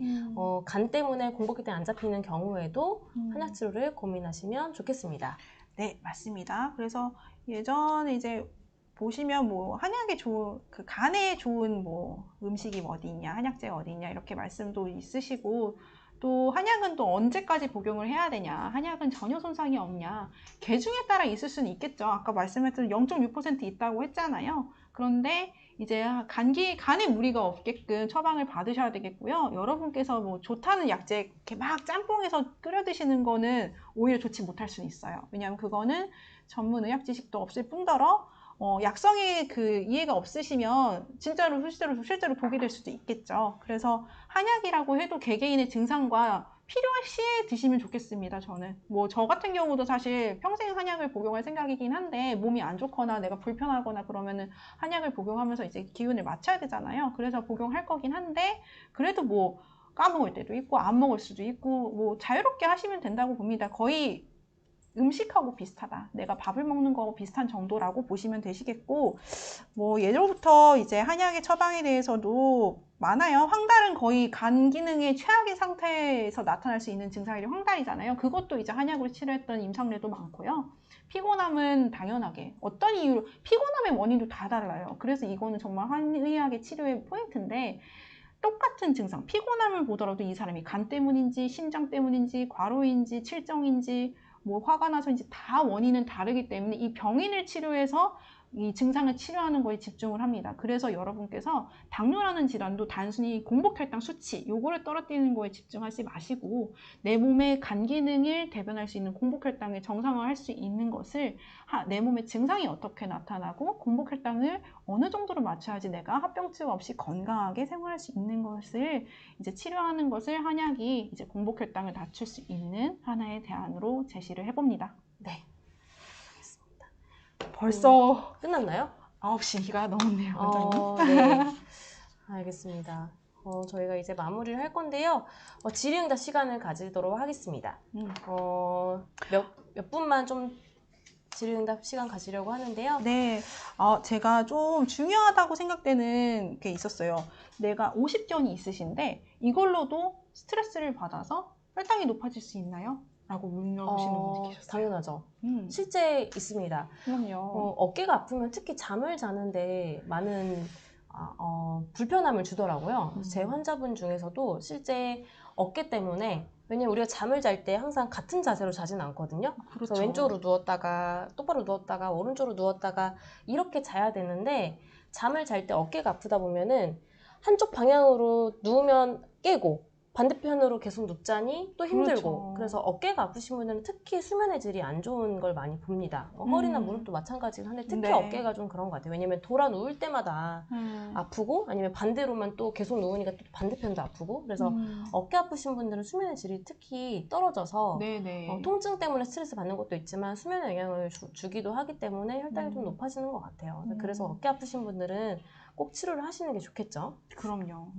간 때문에 공복기때 안 잡히는 경우에도 한약 치료를 고민하시면 좋겠습니다. 네, 맞습니다. 그래서 예전에 이제 보시면 뭐 한약에 좋은 그 간에 좋은 뭐 음식이 어디 있냐, 한약재가 어디 있냐 이렇게 말씀도 있으시고 또 한약은 또 언제까지 복용을 해야 되냐, 한약은 전혀 손상이 없냐, 계중에 따라 있을 수는 있겠죠. 아까 말씀했던 0.6% 있다고 했잖아요. 그런데 이제 간에 무리가 없게끔 처방을 받으셔야 되겠고요. 여러분께서 뭐 좋다는 약재 이렇게 막 짬뽕해서 끓여 드시는 거는 오히려 좋지 못할 수는 있어요. 왜냐하면 그거는 전문 의학 지식도 없을 뿐더러 약성에 그 이해가 없으시면 진짜로 실제로 독이 될 수도 있겠죠. 그래서 한약이라고 해도 개개인의 증상과 필요한 시에 드시면 좋겠습니다. 저는 뭐 저 같은 경우도 사실 평생 한약을 복용할 생각이긴 한데 몸이 안 좋거나 내가 불편하거나 그러면은 한약을 복용하면서 이제 기운을 맞춰야 되잖아요. 그래서 복용할 거긴 한데 그래도 뭐 까먹을 때도 있고 안 먹을 수도 있고 뭐 자유롭게 하시면 된다고 봅니다. 거의 음식하고 비슷하다. 내가 밥을 먹는 거하고 비슷한 정도라고 보시면 되시겠고, 뭐 예로부터 이제 한약의 처방에 대해서도 많아요. 황달은 거의 간 기능의 최악의 상태에서 나타날 수 있는 증상이 황달이잖아요. 그것도 이제 한약으로 치료했던 임상례도 많고요. 피곤함은 당연하게 어떤 이유로 피곤함의 원인도 다 달라요. 그래서 이거는 정말 한의학의 치료의 포인트인데 똑같은 증상, 피곤함을 보더라도 이 사람이 간 때문인지 심장 때문인지 과로인지 칠정인지 뭐 화가 나서인지 다 원인은 다르기 때문에 이 병인을 치료해서 이 증상을 치료하는 거에 집중을 합니다. 그래서 여러분께서 당뇨라는 질환도 단순히 공복혈당 수치 요거를 떨어뜨리는 거에 집중하지 마시고 내 몸의 간 기능을 대변할 수 있는 공복혈당을 정상화할 수 있는 것을 내 몸의 증상이 어떻게 나타나고 공복혈당을 어느 정도로 맞춰야지 내가 합병증 없이 건강하게 생활할 수 있는 것을 이제 치료하는 것을 한약이 이제 공복혈당을 낮출 수 있는 하나의 대안으로 제시를 해봅니다. 네. 벌써 끝났나요? 9시가 넘었네요, 원장님. 네. 알겠습니다. 저희가 이제 마무리를 할 건데요. 질의응답 시간을 가지도록 하겠습니다. 몇 분만 좀 질의응답 시간 가지려고 하는데요. 네, 제가 좀 중요하다고 생각되는 게 있었어요. 내가 50견이 있으신데 이걸로도 스트레스를 받아서 혈당이 높아질 수 있나요? 라고 물어보시는 분이 계셨어요. 당연하죠. 실제 있습니다. 그럼요. 어깨가 아프면 특히 잠을 자는데 많은 불편함을 주더라고요. 제 환자분 중에서도 실제 어깨 때문에, 왜냐면 우리가 잠을 잘 때 항상 같은 자세로 자지는 않거든요. 그렇죠. 그래서 왼쪽으로 누웠다가 똑바로 누웠다가 오른쪽으로 누웠다가 이렇게 자야 되는데, 잠을 잘 때 어깨가 아프다 보면은 한쪽 방향으로 누우면 깨고 반대편으로 계속 눕자니 또 힘들고. 그렇죠. 그래서 어깨가 아프신 분들은 특히 수면의 질이 안 좋은 걸 많이 봅니다. 허리나 무릎도 마찬가지긴 한데 특히 네. 어깨가 좀 그런 것 같아요. 왜냐면 돌아 누울 때마다 아프고, 아니면 반대로만 또 계속 누우니까 또 반대편도 아프고. 그래서 어깨 아프신 분들은 수면의 질이 특히 떨어져서 네네. 통증 때문에 스트레스 받는 것도 있지만 수면에 영향을 주기도 하기 때문에 혈당이 좀 높아지는 것 같아요. 그래서 어깨 아프신 분들은 꼭 치료를 하시는 게 좋겠죠. 그럼요.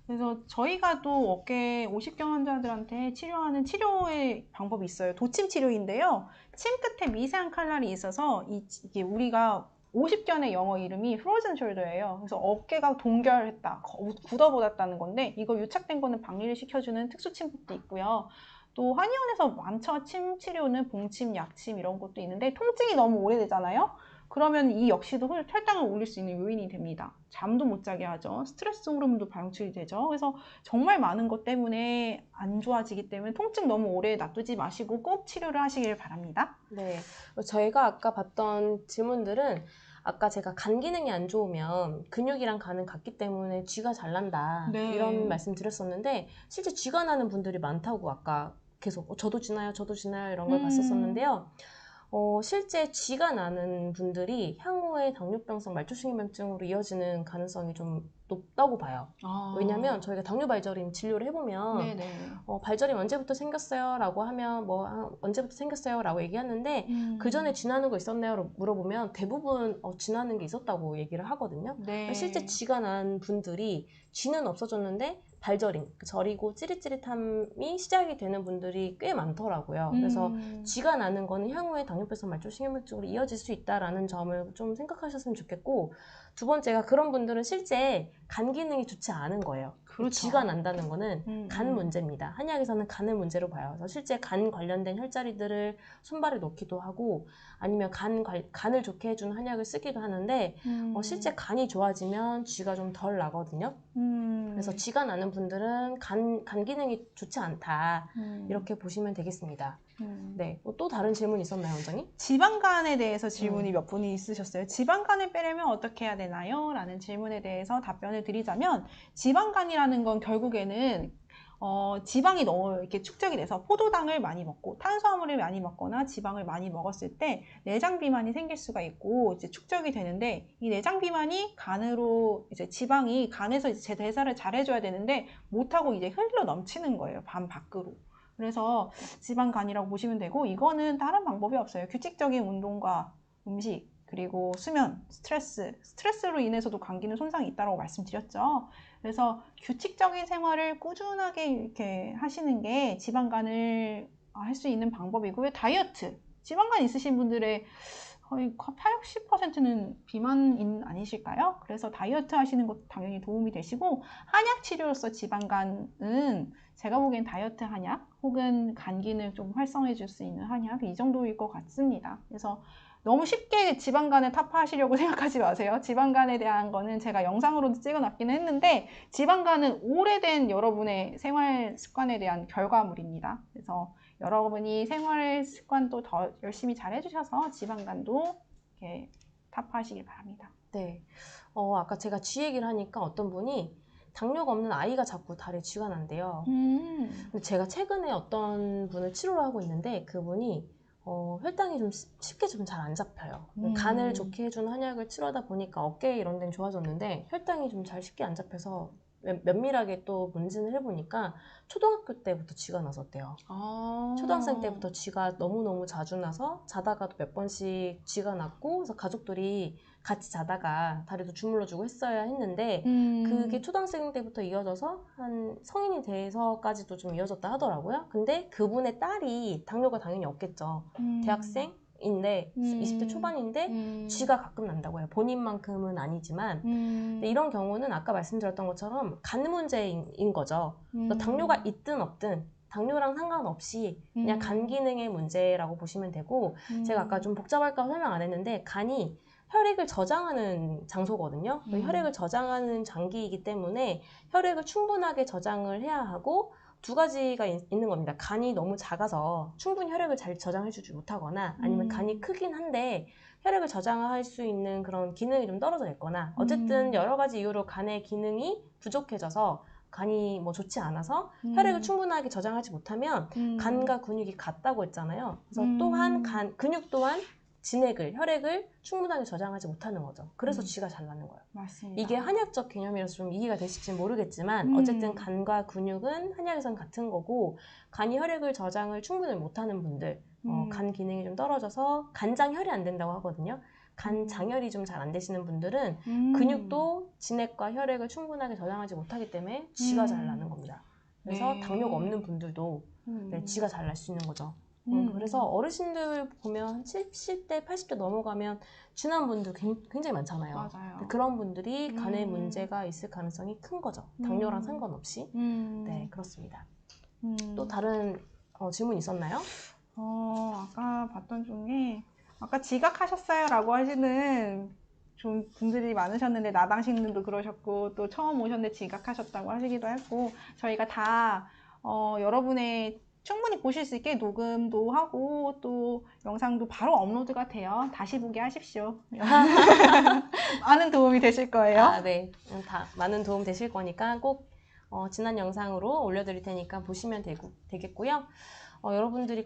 그래서 저희가 또 어깨 50견 환자들한테 치료하는 치료의 방법이 있어요. 도침 치료인데요. 침 끝에 미세한 칼날이 있어서 이게 우리가 50견의 영어 이름이 frozen shoulder예요. 그래서 어깨가 동결했다, 굳어버렸다는 건데, 이거 유착된 거는 박리를 시켜주는 특수 침법도 있고요. 또 한의원에서 많죠. 침 치료는 봉침, 약침 이런 것도 있는데, 통증이 너무 오래되잖아요. 그러면 이 역시도 혈당을 올릴 수 있는 요인이 됩니다. 잠도 못 자게 하죠. 스트레스 호르몬도 방출이 되죠. 그래서 정말 많은 것 때문에 안 좋아지기 때문에 통증 너무 오래 놔두지 마시고 꼭 치료를 하시길 바랍니다. 네, 저희가 아까 봤던 질문들은, 아까 제가 간 기능이 안 좋으면 근육이랑 간은 같기 때문에 쥐가 잘 난다, 네. 이런 말씀 드렸었는데, 실제 쥐가 나는 분들이 많다고 아까 계속 저도 쥐나요? 저도 쥐나요? 이런 걸 봤었었는데요. 실제 쥐가 나는 분들이 향후에 당뇨병성 말초신경염증으로 이어지는 가능성이 좀 높다고 봐요. 왜냐면 저희가 당뇨 발저림 진료를 해보면 네네. 발저림 언제부터 생겼어요? 라고 하면 언제부터 생겼어요? 라고 얘기하는데 그 전에 쥐 나는 거 있었나요? 라고 물어보면 대부분 쥐 나는 게 있었다고 얘기를 하거든요. 네. 실제 쥐가 난 분들이 쥐는 없어졌는데 발저림, 저리고 찌릿찌릿함이 시작이 되는 분들이 꽤 많더라고요. 그래서 쥐가 나는 거는 향후에 당뇨병성 말초신경염증으로 이어질 수 있다라는 점을 좀 생각하셨으면 좋겠고, 두 번째가 그런 분들은 실제 간 기능이 좋지 않은 거예요. 그렇죠. 쥐가 난다는 거는 간 문제입니다. 한의학에서는 간을 문제로 봐요. 그래서 실제 간 관련된 혈자리들을 손발에 넣기도 하고, 아니면 간을 좋게 해주는 한약을 쓰기도 하는데 실제 간이 좋아지면 쥐가 좀 덜 나거든요. 그래서 쥐가 나는 분들은 간 기능이 좋지 않다, 이렇게 보시면 되겠습니다. 네, 또 다른 질문 있었나요, 원장님? 지방간에 대해서 질문이 몇 분이 있으셨어요. 지방간을 빼려면 어떻게 해야 되나요? 라는 질문에 대해서 답변을 드리자면, 지방간이라는 건 결국에는 지방이 너무 이렇게 축적이 돼서 포도당을 많이 먹고 탄수화물을 많이 먹거나 지방을 많이 먹었을 때 내장 비만이 생길 수가 있고 이제 축적이 되는데, 이 내장 비만이 간으로 이제 지방이 간에서 이제 재대사를 잘 해줘야 되는데 못하고 이제 흘러 넘치는 거예요, 반 밖으로. 그래서 지방간이라고 보시면 되고, 이거는 다른 방법이 없어요. 규칙적인 운동과 음식, 그리고 수면, 스트레스로 인해서도 간 기능 손상이 있다고 말씀드렸죠. 그래서 규칙적인 생활을 꾸준하게 이렇게 하시는 게 지방간을 할 수 있는 방법이고요. 다이어트, 지방간 있으신 분들의 거의 80, 60%는 비만인 아니실까요? 그래서 다이어트 하시는 것도 당연히 도움이 되시고, 한약 치료로서 지방간은 제가 보기엔 다이어트 한약 혹은 간 기능 좀 활성화해 줄 수 있는 한약, 이 정도일 것 같습니다. 그래서 너무 쉽게 지방간을 타파하시려고 생각하지 마세요. 지방간에 대한 거는 제가 영상으로도 찍어놨기는 했는데, 지방간은 오래된 여러분의 생활 습관에 대한 결과물입니다. 그래서 여러분이 생활 습관도 더 열심히 잘 해주셔서 지방간도 이렇게 타파하시길 바랍니다. 네. 아까 제가 쥐 얘기를 하니까 어떤 분이 당뇨가 없는 아이가 자꾸 다리에 쥐가 난대요. 근데 제가 최근에 어떤 분을 치료를 하고 있는데 그분이 혈당이 좀 쉽게 좀 잘 안 잡혀요. 간을 좋게 해주는 한약을 치료하다 보니까 어깨 이런 데는 좋아졌는데 혈당이 좀 잘 쉽게 안 잡혀서 면밀하게 또 문진을 해보니까 초등학교 때부터 쥐가 났었대요. 초등학생 때부터 쥐가 너무너무 자주 나서 자다가도 몇 번씩 쥐가 났고, 그래서 가족들이 같이 자다가 다리도 주물러주고 했어야 했는데 그게 초등학생 때부터 이어져서 한 성인이 돼서까지도 좀 이어졌다 하더라고요. 근데 그분의 딸이 당뇨가 당연히 없겠죠. 대학생, 인데 20대 초반인데 쥐가 가끔 난다고 해요. 본인만큼은 아니지만 근데 이런 경우는 아까 말씀드렸던 것처럼 간 문제인 거죠. 그래서 당뇨가 있든 없든 당뇨랑 상관없이 그냥 간 기능의 문제라고 보시면 되고 제가 아까 좀 복잡할까 설명 안 했는데 간이 혈액을 저장하는 장소거든요. 혈액을 저장하는 장기이기 때문에 혈액을 충분하게 저장을 해야 하고 두 가지가 있는 겁니다. 간이 너무 작아서 충분히 혈액을 잘 저장해주지 못하거나 아니면 간이 크긴 한데 혈액을 저장할 수 있는 그런 기능이 좀 떨어져 있거나 어쨌든 여러 가지 이유로 간의 기능이 부족해져서 간이 뭐 좋지 않아서 혈액을 충분하게 저장하지 못하면 간과 근육이 같다고 했잖아요. 그래서 또한 근육 또한 진액을, 혈액을 충분하게 저장하지 못하는 거죠. 그래서 쥐가 잘 나는 거예요. 맞습니다. 이게 한약적 개념이라서 좀 이해가 되실지 모르겠지만 어쨌든 간과 근육은 한약에선 같은 거고 간이 혈액을 저장을 충분히 못하는 분들 간 기능이 좀 떨어져서 간장혈이 안 된다고 하거든요. 간장혈이 좀 잘 안 되시는 분들은 근육도 진액과 혈액을 충분하게 저장하지 못하기 때문에 쥐가 잘 나는 겁니다. 그래서 네. 당뇨가 없는 분들도 네, 쥐가 잘 날 수 있는 거죠. 그래서 어르신들 보면 한 70대, 80대 넘어가면 쥐난 분들 굉장히 많잖아요. 맞아요. 그런 분들이 간에 문제가 있을 가능성이 큰 거죠. 당뇨랑 상관없이. 네, 그렇습니다. 또 다른 질문 있었나요? 아까 봤던 중에 아까 지각하셨어요 라고 하시는 좀 분들이 많으셨는데 나당신님도 그러셨고 또 처음 오셨는데 지각하셨다고 하시기도 했고 저희가 다 여러분의 충분히 보실 수 있게 녹음도 하고 또 영상도 바로 업로드가 돼요. 다시 보기 하십시오. 많은 도움이 되실 거예요. 아, 네. 다 많은 도움 되실 거니까 꼭 지난 영상으로 올려드릴 테니까 보시면 되겠고요. 여러분들이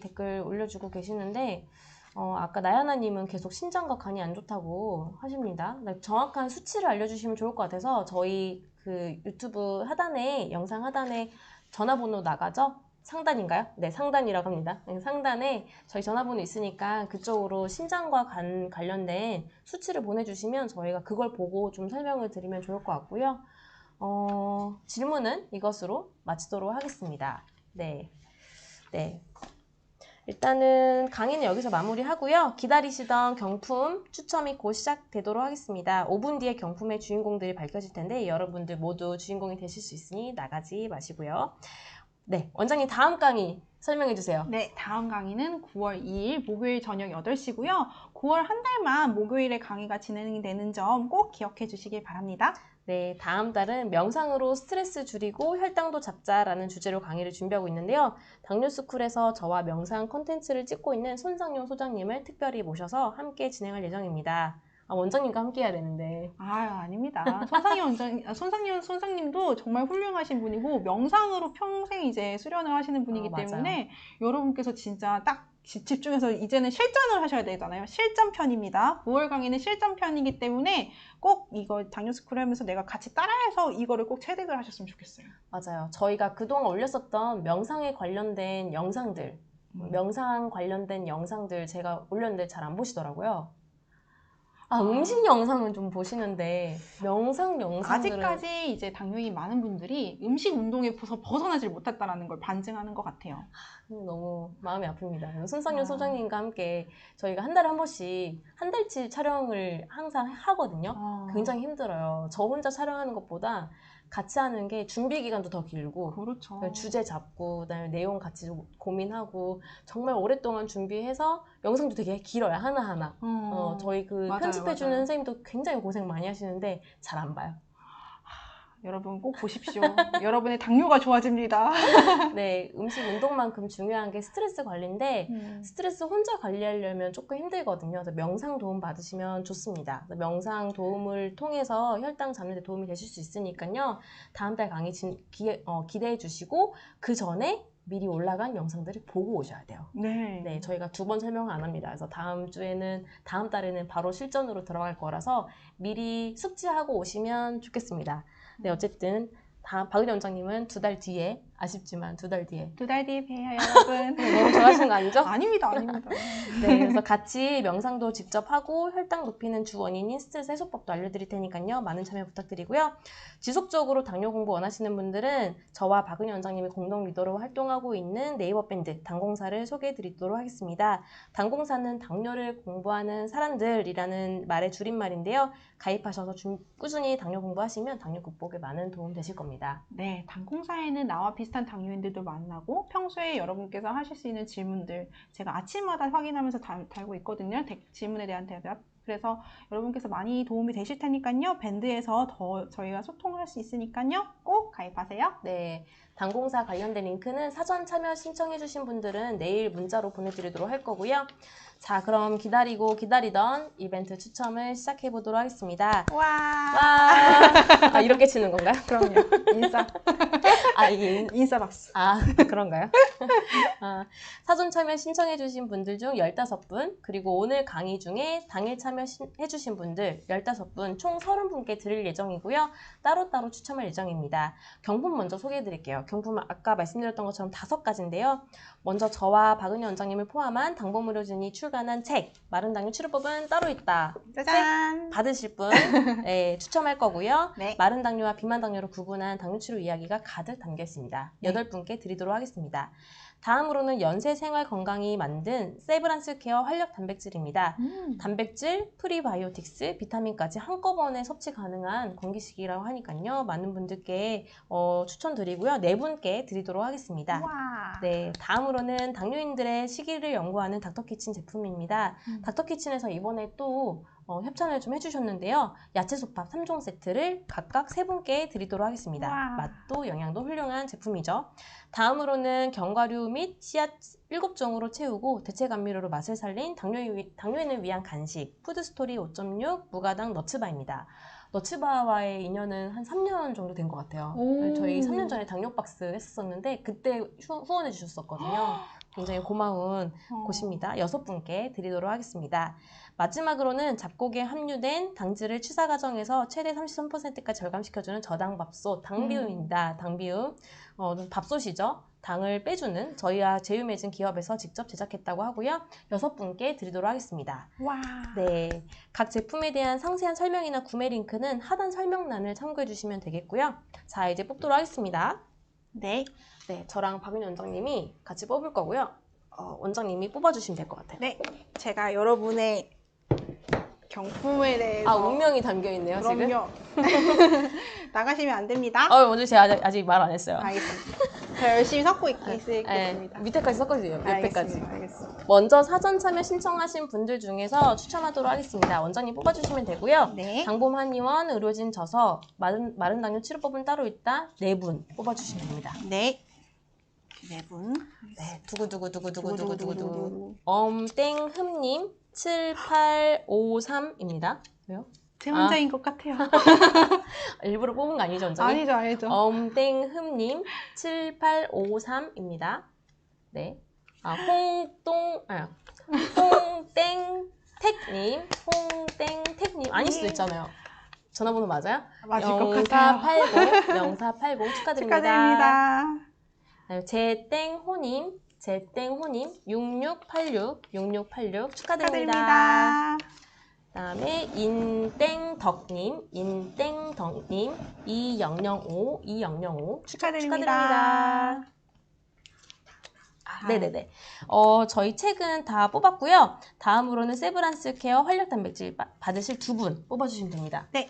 댓글 올려주고 계시는데 아까 나야나님은 계속 신장과 간이 안 좋다고 하십니다. 정확한 수치를 알려주시면 좋을 것 같아서 저희 그 유튜브 하단에 영상 하단에 전화번호 나가죠? 상단인가요? 네, 상단이라고 합니다. 네, 상단에 저희 전화번호 있으니까 그쪽으로 신장과 간 관련된 수치를 보내주시면 저희가 그걸 보고 좀 설명을 드리면 좋을 것 같고요. 질문은 이것으로 마치도록 하겠습니다. 네. 일단은 강의는 여기서 마무리하고요. 기다리시던 경품 추첨이 곧 시작되도록 하겠습니다. 5분 뒤에 경품의 주인공들이 밝혀질 텐데 여러분들 모두 주인공이 되실 수 있으니 나가지 마시고요. 네, 원장님 다음 강의 설명해 주세요. 네, 다음 강의는 9월 2일 목요일 저녁 8시고요. 9월 한 달만 목요일에 강의가 진행이 되는 점 꼭 기억해 주시길 바랍니다. 네, 다음 달은 명상으로 스트레스 줄이고 혈당도 잡자라는 주제로 강의를 준비하고 있는데요. 당뇨스쿨에서 저와 명상 콘텐츠를 찍고 있는 손상용 소장님을 특별히 모셔서 함께 진행할 예정입니다. 원장님과 함께 해야 되는데. 아닙니다. 손상님도 정말 훌륭하신 분이고 명상으로 평생 이제 수련을 하시는 분이기 때문에 여러분께서 진짜 딱 집중해서 이제는 실전을 하셔야 되잖아요. 실전편입니다. 9월 강의는 실전편이기 때문에 꼭 이거 당뇨스쿨 하면서 내가 같이 따라해서 이거를 꼭 체득을 하셨으면 좋겠어요. 맞아요. 저희가 그동안 올렸었던 명상에 관련된 영상들, 명상 관련된 영상들 제가 올렸는데 잘 안 보시더라고요. 음식 영상은 좀 보시는데 명상 영상들은 아직까지 이제 당뇨인 많은 분들이 음식 운동에 벗어나질 못했다라는 걸 반증하는 것 같아요. 너무 마음이 아픕니다. 손상용 소장님과 함께 저희가 한 달에 한 번씩 한 달치 촬영을 항상 하거든요. 굉장히 힘들어요. 저 혼자 촬영하는 것보다 같이 하는 게 준비 기간도 더 길고 그렇죠. 주제 잡고 그다음에 내용 같이 고민하고 정말 오랫동안 준비해서 영상도 되게 길어요. 하나하나. 저희 편집해주는 선생님도 굉장히 고생 많이 하시는데 잘 안 봐요. 여러분 꼭 보십시오. 여러분의 당뇨가 좋아집니다. 네, 음식 운동만큼 중요한 게 스트레스 관리인데 스트레스 혼자 관리하려면 조금 힘들거든요. 그래서 명상 도움 받으시면 좋습니다. 명상 도움을 통해서 혈당 잡는 데 도움이 되실 수 있으니까요. 다음 달 강의 기대해 주시고 그 전에 미리 올라간 영상들을 보고 오셔야 돼요. 네, 저희가 2번 설명을 안 합니다. 그래서 다음 달에는 바로 실전으로 들어갈 거라서 미리 숙지하고 오시면 좋겠습니다. 네, 어쨌든 박은희 원장님은 2달 뒤에 아쉽지만 2달 뒤에. 2달 뒤에 봬요, 여러분. 너무 좋아하시는 거 아니죠? 아닙니다, 아닙니다. 네, 그래서 같이 명상도 직접 하고 혈당 높이는 주 원인인 스트레스 해소법도 알려드릴 테니까요. 많은 참여 부탁드리고요. 지속적으로 당뇨 공부 원하시는 분들은 저와 박은희 원장님이 공동 리더로 활동하고 있는 네이버 밴드 당공사를 소개해드리도록 하겠습니다. 당공사는 당뇨를 공부하는 사람들이라는 말의 줄임말인데요. 가입하셔서 꾸준히 당뇨 공부하시면 당뇨 극복에 많은 도움 되실 겁니다. 네, 당공사에는 나와 비슷한 당뇨인들도 만나고 평소에 여러분께서 하실 수 있는 질문들 제가 아침마다 확인하면서 달고 있거든요. 질문에 대한 대답. 그래서 여러분께서 많이 도움이 되실 테니까요. 밴드에서 더 저희가 소통할 수 있으니까요. 꼭 가입하세요. 네, 당공사 관련된 링크는 사전 참여 신청해주신 분들은 내일 문자로 보내드리도록 할 거고요. 자, 그럼 기다리고 기다리던 이벤트 추첨을 시작해 보도록 하겠습니다. 와! 아, 이렇게 치는 건가요? 그럼요. 인싸. 이게 인싸 박수. 그런가요? 사전 참여 신청해주신 분들 중 15분, 그리고 오늘 강의 중에 당일 참여해주신 분들 15분, 총 30분께 드릴 예정이고요. 따로따로 추첨할 예정입니다. 경품 먼저 소개해드릴게요. 경품은 아까 말씀드렸던 것처럼 5가지인데요. 먼저 저와 박은희 원장님을 포함한 당번무료진이 출간한 책, 마른 당뇨 치료법은 따로 있다. 짜잔! 책 받으실 분 네, 추첨할 거고요. 네. 마른 당뇨와 비만 당뇨로 구분한 당뇨 치료 이야기가 가득 담겨 있습니다. 네. 8분께 드리도록 하겠습니다. 다음으로는 연세 생활 건강이 만든 세브란스 케어 활력 단백질입니다. 단백질, 프리바이오틱스, 비타민까지 한꺼번에 섭취 가능한 건기식이라고 하니까요. 많은 분들께 추천드리고요. 4분께 드리도록 하겠습니다. 와. 네, 다음으로는 당뇨인들의 식이를 연구하는 닥터키친 제품입니다. 닥터키친에서 이번에 또 협찬을 좀 해주셨는데요. 야채솥밥 3종 세트를 각각 3분께 드리도록 하겠습니다. 와. 맛도 영양도 훌륭한 제품이죠. 다음으로는 견과류 및 씨앗 7종으로 채우고 대체 감미료로 맛을 살린 당뇨인을 위한 간식 푸드스토리 5.6 무가당 너츠바입니다. 너츠바와의 인연은 한 3년 정도 된 것 같아요. 오. 저희 3년 전에 당뇨박스 했었는데 그때 후원해 주셨었거든요. 굉장히 고마운 곳입니다. 6분께 드리도록 하겠습니다. 마지막으로는 잡곡에 함유된 당질을 취사 과정에서 최대 33%까지 절감시켜주는 저당밥솥 당비움입니다. 당비움. 밥솥이죠. 당을 빼주는 저희와 제휴맺은 기업에서 직접 제작했다고 하고요. 6분께 드리도록 하겠습니다. 와. 네, 각 제품에 대한 상세한 설명이나 구매 링크는 하단 설명란을 참고해 주시면 되겠고요. 자, 이제 뽑도록 하겠습니다. 네. 네, 저랑 박은희 원장님이 같이 뽑을 거고요. 원장님이 뽑아주시면 될 것 같아요. 네. 제가 여러분의 경품에 대해서 운명이 담겨있네요, 지금. 그럼요. 나가시면 안 됩니다. 먼저 제가 아직 말 안 했어요. 알겠습니다. 저 열심히 섞고 있겠습니다. 네, 밑에까지 섞어주세요, 옆에까지. 알겠습니다. 먼저 사전 참여 신청하신 분들 중에서 추첨하도록 하겠습니다. 원장님 뽑아주시면 되고요. 네. 당봄 한의원, 의료진 저서, 마른 당뇨 치료법은 따로 있다. 4분 뽑아주시면 됩니다. 네. 4분. 네, 두구두구두구두구두구두구. 두구두구두구. 땡흠님 7853입니다. 왜요? 제 혼자인 것 같아요. 일부러 뽑은 거 아니죠, 원장님? 아니죠. 땡흠님 7853입니다. 네. 홍땡택님, 아닐 수도 있잖아요. 전화번호 맞아요? 맞을 것 같아요. 0480 축하드립니다. 축하드립니다. 네, 제땡호님 6686 축하드립니다. 그다음에 인땡덕님 2005 축하드립니다. 네네네. 저희 책은 다 뽑았고요. 다음으로는 세브란스 케어 활력 단백질 받으실 2분 뽑아주시면 됩니다. 네.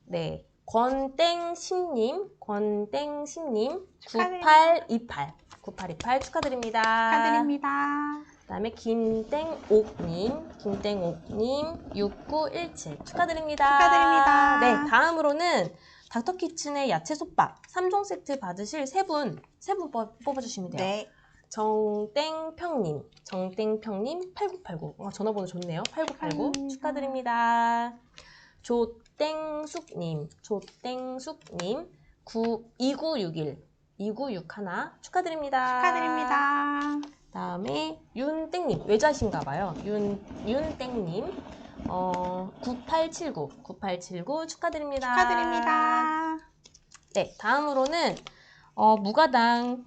네. 권땡심님 9828 축하드립니다. 축하드립니다. 그다음에 김땡옥님 6917 축하드립니다. 네, 다음으로는 닥터키친의 야채솥밥 3종 세트 받으실 3분 뽑아주시면 돼요. 네. 정땡평님 8989 전화번호 좋네요. 8989 축하드립니다. 조땡숙님 2961 축하드립니다. 다음에 윤땡님 외자신가봐요. 윤땡님 9879 축하드립니다. 네, 다음으로는 무가당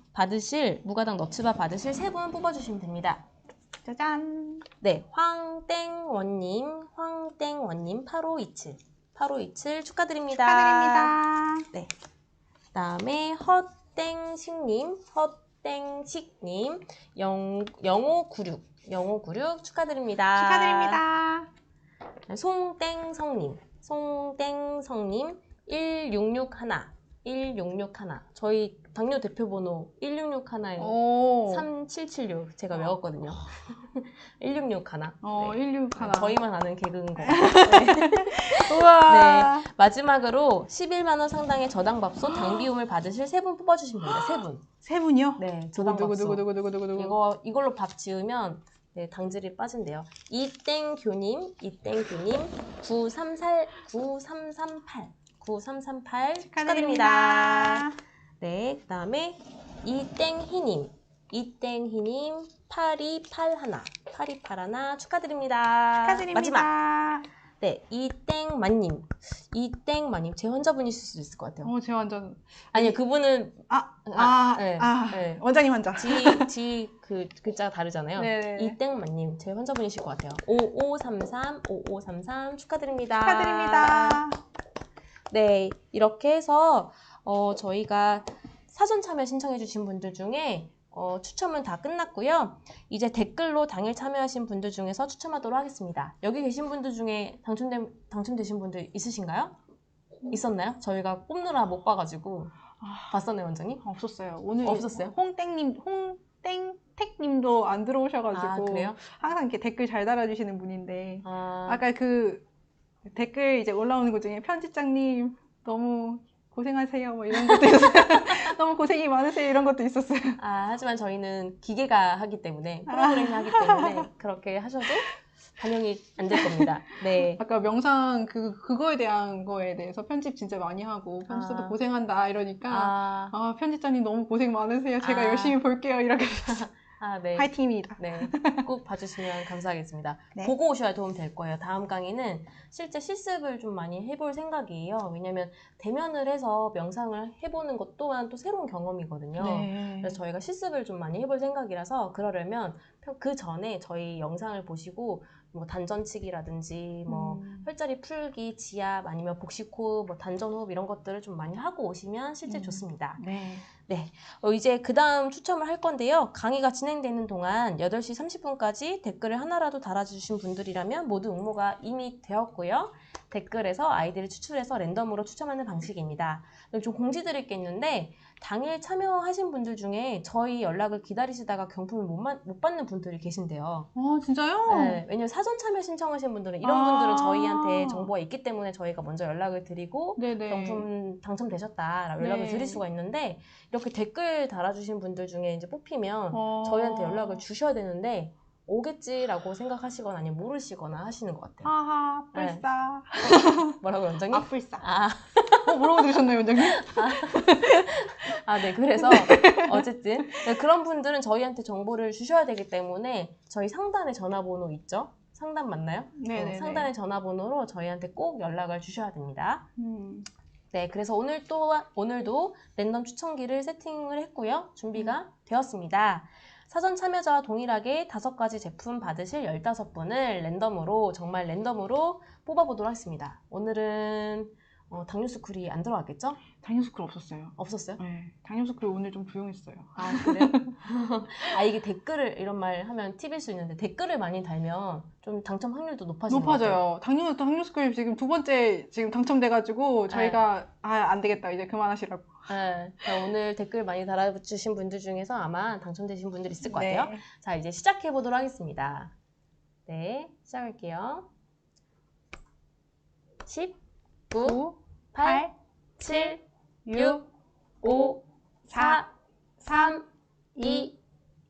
너츠바 받으실 3분 뽑아주시면 됩니다. 짜잔. 네, 황땡원님, 8527 축하드립니다. 축하드립니다. 네. 그다음에 헛땡식님, 0596 축하드립니다. 축하드립니다. 송땡성님, 1661. 저희 당뇨 대표번호 1661에 오. 3776 제가 외웠거든요. 1661. 네. 161. 저희만 아는 개그인 거 같아요. 우와. 네. 마지막으로 11만 원 상당의 저당밥솥 당비움을 받으실 3분 뽑아주시면 됩니다. 3분. 세 분이요? 네, 저당밥솥. 누구. 이걸로 밥 지으면 네, 당질이 빠진대요. 이땡교님 9338 축하드립니다. 네, 그 다음에 이땡희님 8281 축하드립니다. 축하드립니다. 마지막. 네, 이땡만님 제 환자분이실 수도 있을 것 같아요. 제 완전. 아니요, 그분은 네. 원장님 환자. 그 글자가 다르잖아요. 네네. 이땡만님 제 환자분이실 것 같아요. 5533 축하드립니다. 축하드립니다. 네, 이렇게 해서 저희가 사전 참여 신청해주신 분들 중에 추첨은 다 끝났고요. 이제 댓글로 당일 참여하신 분들 중에서 추첨하도록 하겠습니다. 여기 계신 분들 중에 당첨되신 분들 있으신가요? 있었나요? 저희가 뽑느라 못 봐가지고. 봤었네요, 원장님? 없었어요. 오늘 없었어요? 홍땡택님도 안 들어오셔가지고. 그래요? 항상 이렇게 댓글 잘 달아주시는 분인데. 아, 아까 그 댓글 이제 올라오는 것 중에 편집장님 너무 고생하세요 뭐 이런 것도 있었어요. 너무 고생이 많으세요 이런 것도 있었어요. 하지만 저희는 기계가 하기 때문에, 프로그램이 하기 때문에 그렇게 하셔도 반영이 안 될 겁니다. 네. 아까 명상 그거에 대한 거에 대해서 편집 진짜 많이 하고 편집자도 고생한다 이러니까 편집자님 너무 고생 많으세요. 제가 열심히 볼게요 이렇게. 네. 화이팅입니다. 네, 꼭 봐주시면 감사하겠습니다. 네. 보고 오셔야 도움 될 거예요. 다음 강의는 실제 실습을 좀 많이 해볼 생각이에요. 왜냐면 대면을 해서 명상을 해보는 것 또한 또 새로운 경험이거든요. 네. 그래서 저희가 실습을 좀 많이 해볼 생각이라서 그러려면 그 전에 저희 영상을 보시고 뭐 단전치기라든지 뭐 혈자리 풀기, 지압 아니면 복식호흡, 뭐 단전호흡 이런 것들을 좀 많이 하고 오시면 실제 좋습니다. 네. 네, 이제 그 다음 추첨을 할 건데요. 강의가 진행되는 동안 8시 30분까지 댓글을 하나라도 달아주신 분들이라면 모두 응모가 이미 되었고요. 댓글에서 아이디를 추출해서 랜덤으로 추첨하는 방식입니다. 좀 공지드릴 게 있는데 당일 참여하신 분들 중에 저희 연락을 기다리시다가 경품을 못 받는 분들이 계신데요. 진짜요? 네, 왜냐면 사전 참여 신청하신 분들은 이런 분들은 저희한테 정보가 있기 때문에 저희가 먼저 연락을 드리고 네네. 경품 당첨되셨다라고 연락을 드릴 수가 있는데 이렇게 댓글 달아주신 분들 중에 이제 뽑히면 저희한테 연락을 주셔야 되는데 오겠지라고 생각하시거나 아니면 모르시거나 하시는 것 같아요. 하하, 불싸. 뭐라고요, 원장님? 불싸. 뭐라고 들으셨나요, 원장님? 네, 그래서 어쨌든 그런 분들은 저희한테 정보를 주셔야 되기 때문에 저희 상단에 전화번호 있죠? 상단 맞나요? 네네. 상단의 전화번호로 저희한테 꼭 연락을 주셔야 됩니다. 네, 그래서 오늘도 랜덤 추천기를 세팅을 했고요. 준비가 되었습니다. 사전 참여자와 동일하게 5가지 제품 받으실 15분을 정말 랜덤으로 뽑아보도록 하겠습니다. 오늘은 당뇨스쿨이 안 들어갔겠죠? 당뇨스쿨 없었어요. 없었어요? 네. 당뇨스쿨 오늘 좀 부용했어요. 그래요? 이게 댓글을 이런 말 하면 팁일 수 있는데 댓글을 많이 달면 좀 당첨 확률도 높아지는 것 같아요. 당뇨스쿨 지금 2번째 지금 당첨돼가지고 저희가 안 되겠다 이제 그만하시라고. 네, 오늘 댓글 많이 달아주신 분들 중에서 아마 당첨되신 분들 있을 것 같아요. 네. 자, 이제 시작해 보도록 하겠습니다. 네, 시작할게요. 10, 9, 8, 7, 6, 5, 4, 3, 2,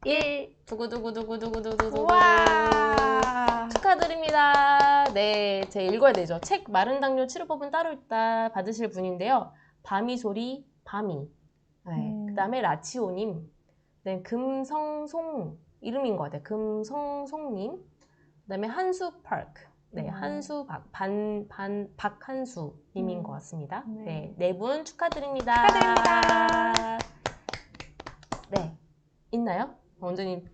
1. 두구두구두구두구두구두구. 우와. 축하드립니다. 네, 제가 읽어야 되죠. 책 마른 당뇨 치료법은 따로 있다 받으실 분인데요. 바미소리 바미. 네, 그 다음에 라치오님. 네, 금성송 이름인 것 같아요. 금성송님. 그 다음에 한수파크. 네, 박한수님인 것 같습니다. 네, 네 분 축하드립니다. 축하드립니다. 네. 있나요? 원장님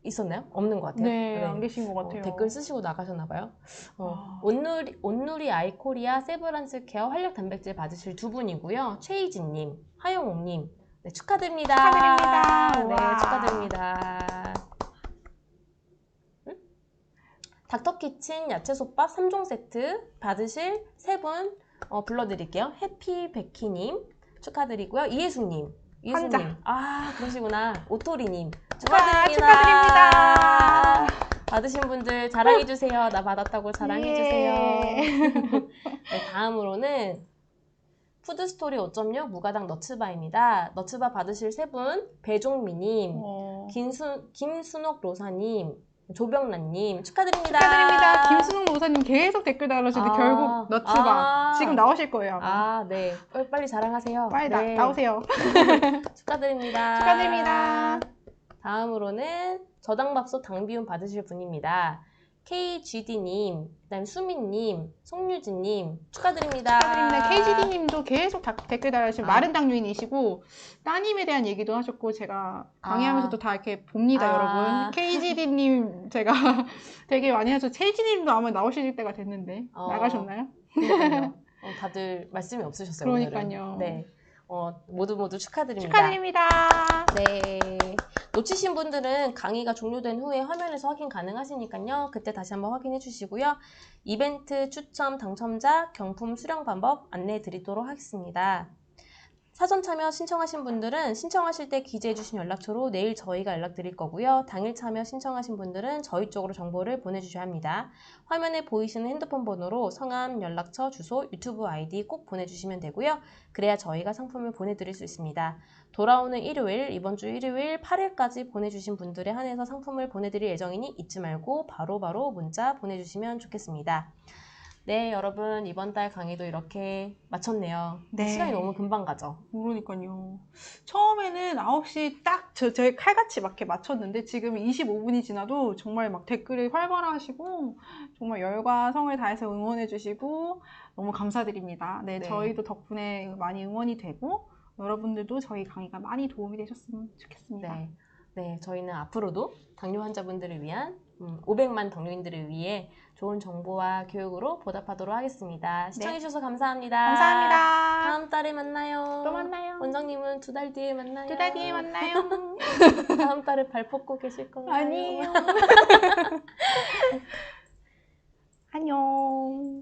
있었나요? 없는 것 같아요. 네, 안 계신 것 같아요. 댓글 쓰시고 나가셨나봐요. 아. 온누리 아이코리아 세브란스 케어 활력 단백질 받으실 두 분이고요. 최희진님, 하영옥님, 네, 축하드립니다. 축하드립니다. 네, 우와. 축하드립니다. 닥터키친 야채솥밥 3종 세트 받으실 세 분 불러드릴게요. 해피베키님 축하드리고요. 이예숙님. 환자. 아, 그러시구나. 오토리님. 우와, 축하드립니다. 축하드립니다. 받으신 분들 자랑해주세요. 나 받았다고 자랑해주세요. 예. 네, 다음으로는 푸드스토리 5.6 무가당 너츠바입니다. 너츠바 받으실 세 분, 배종미님, 김순옥 로사님, 조병란님 축하드립니다. 축하드립니다. 김순옥 노사님 계속 댓글 달아주는데 결국 너츠바 지금 나오실 거예요. 아마. 네. 빨리 자랑하세요. 빨리 네. 나오세요. 축하드립니다. 축하드립니다. 다음으로는 저당밥솥 당비움 받으실 분입니다. KGD님, 그다음 수민님, 송유진님 축하드립니다. 축하드립니다. KGD님도 계속 댓글 달아주신 마른 당뇨인이시고 따님에 대한 얘기도 하셨고 제가 강의하면서도 다 이렇게 봅니다, 여러분. KGD님 제가 되게 많이 하죠. KGD님도 아마 나오실 때가 됐는데 나가셨나요? 그러니까요. 다들 말씀이 없으셨어요. 그러니까요. 오늘은. 네. 모두 축하드립니다. 축하드립니다. 네. 놓치신 분들은 강의가 종료된 후에 화면에서 확인 가능하시니까요. 그때 다시 한번 확인해 주시고요. 이벤트 추첨 당첨자 경품 수령 방법 안내해 드리도록 하겠습니다. 사전 참여 신청하신 분들은 신청하실 때 기재해 주신 연락처로 내일 저희가 연락드릴 거고요. 당일 참여 신청하신 분들은 저희 쪽으로 정보를 보내주셔야 합니다. 화면에 보이시는 핸드폰 번호로 성함, 연락처, 주소, 유튜브 아이디 꼭 보내주시면 되고요. 그래야 저희가 상품을 보내드릴 수 있습니다. 돌아오는 일요일, 이번 주 일요일 8일까지 보내주신 분들에 한해서 상품을 보내드릴 예정이니 잊지 말고 바로바로 문자 보내주시면 좋겠습니다. 네, 여러분 이번 달 강의도 이렇게 마쳤네요. 네. 시간이 너무 금방 가죠? 그러니까요. 처음에는 9시 딱 저희 칼같이 막 이렇게 맞췄는데 지금 25분이 지나도 정말 막 댓글이 활발하시고 정말 열과 성을 다해서 응원해주시고 너무 감사드립니다. 네, 네. 저희도 덕분에 많이 응원이 되고 여러분들도 저희 강의가 많이 도움이 되셨으면 좋겠습니다. 네, 저희는 앞으로도 당뇨 환자분들을 위한 500만 당뇨인들을 위해 좋은 정보와 교육으로 보답하도록 하겠습니다. 시청해주셔서 감사합니다. 감사합니다. 다음 달에 만나요. 또 만나요. 원장님은 2달 뒤에 만나요. 2달 뒤에 만나요. 다음 달에 발 뻗고 계실 건가요? 아니에요. 안녕.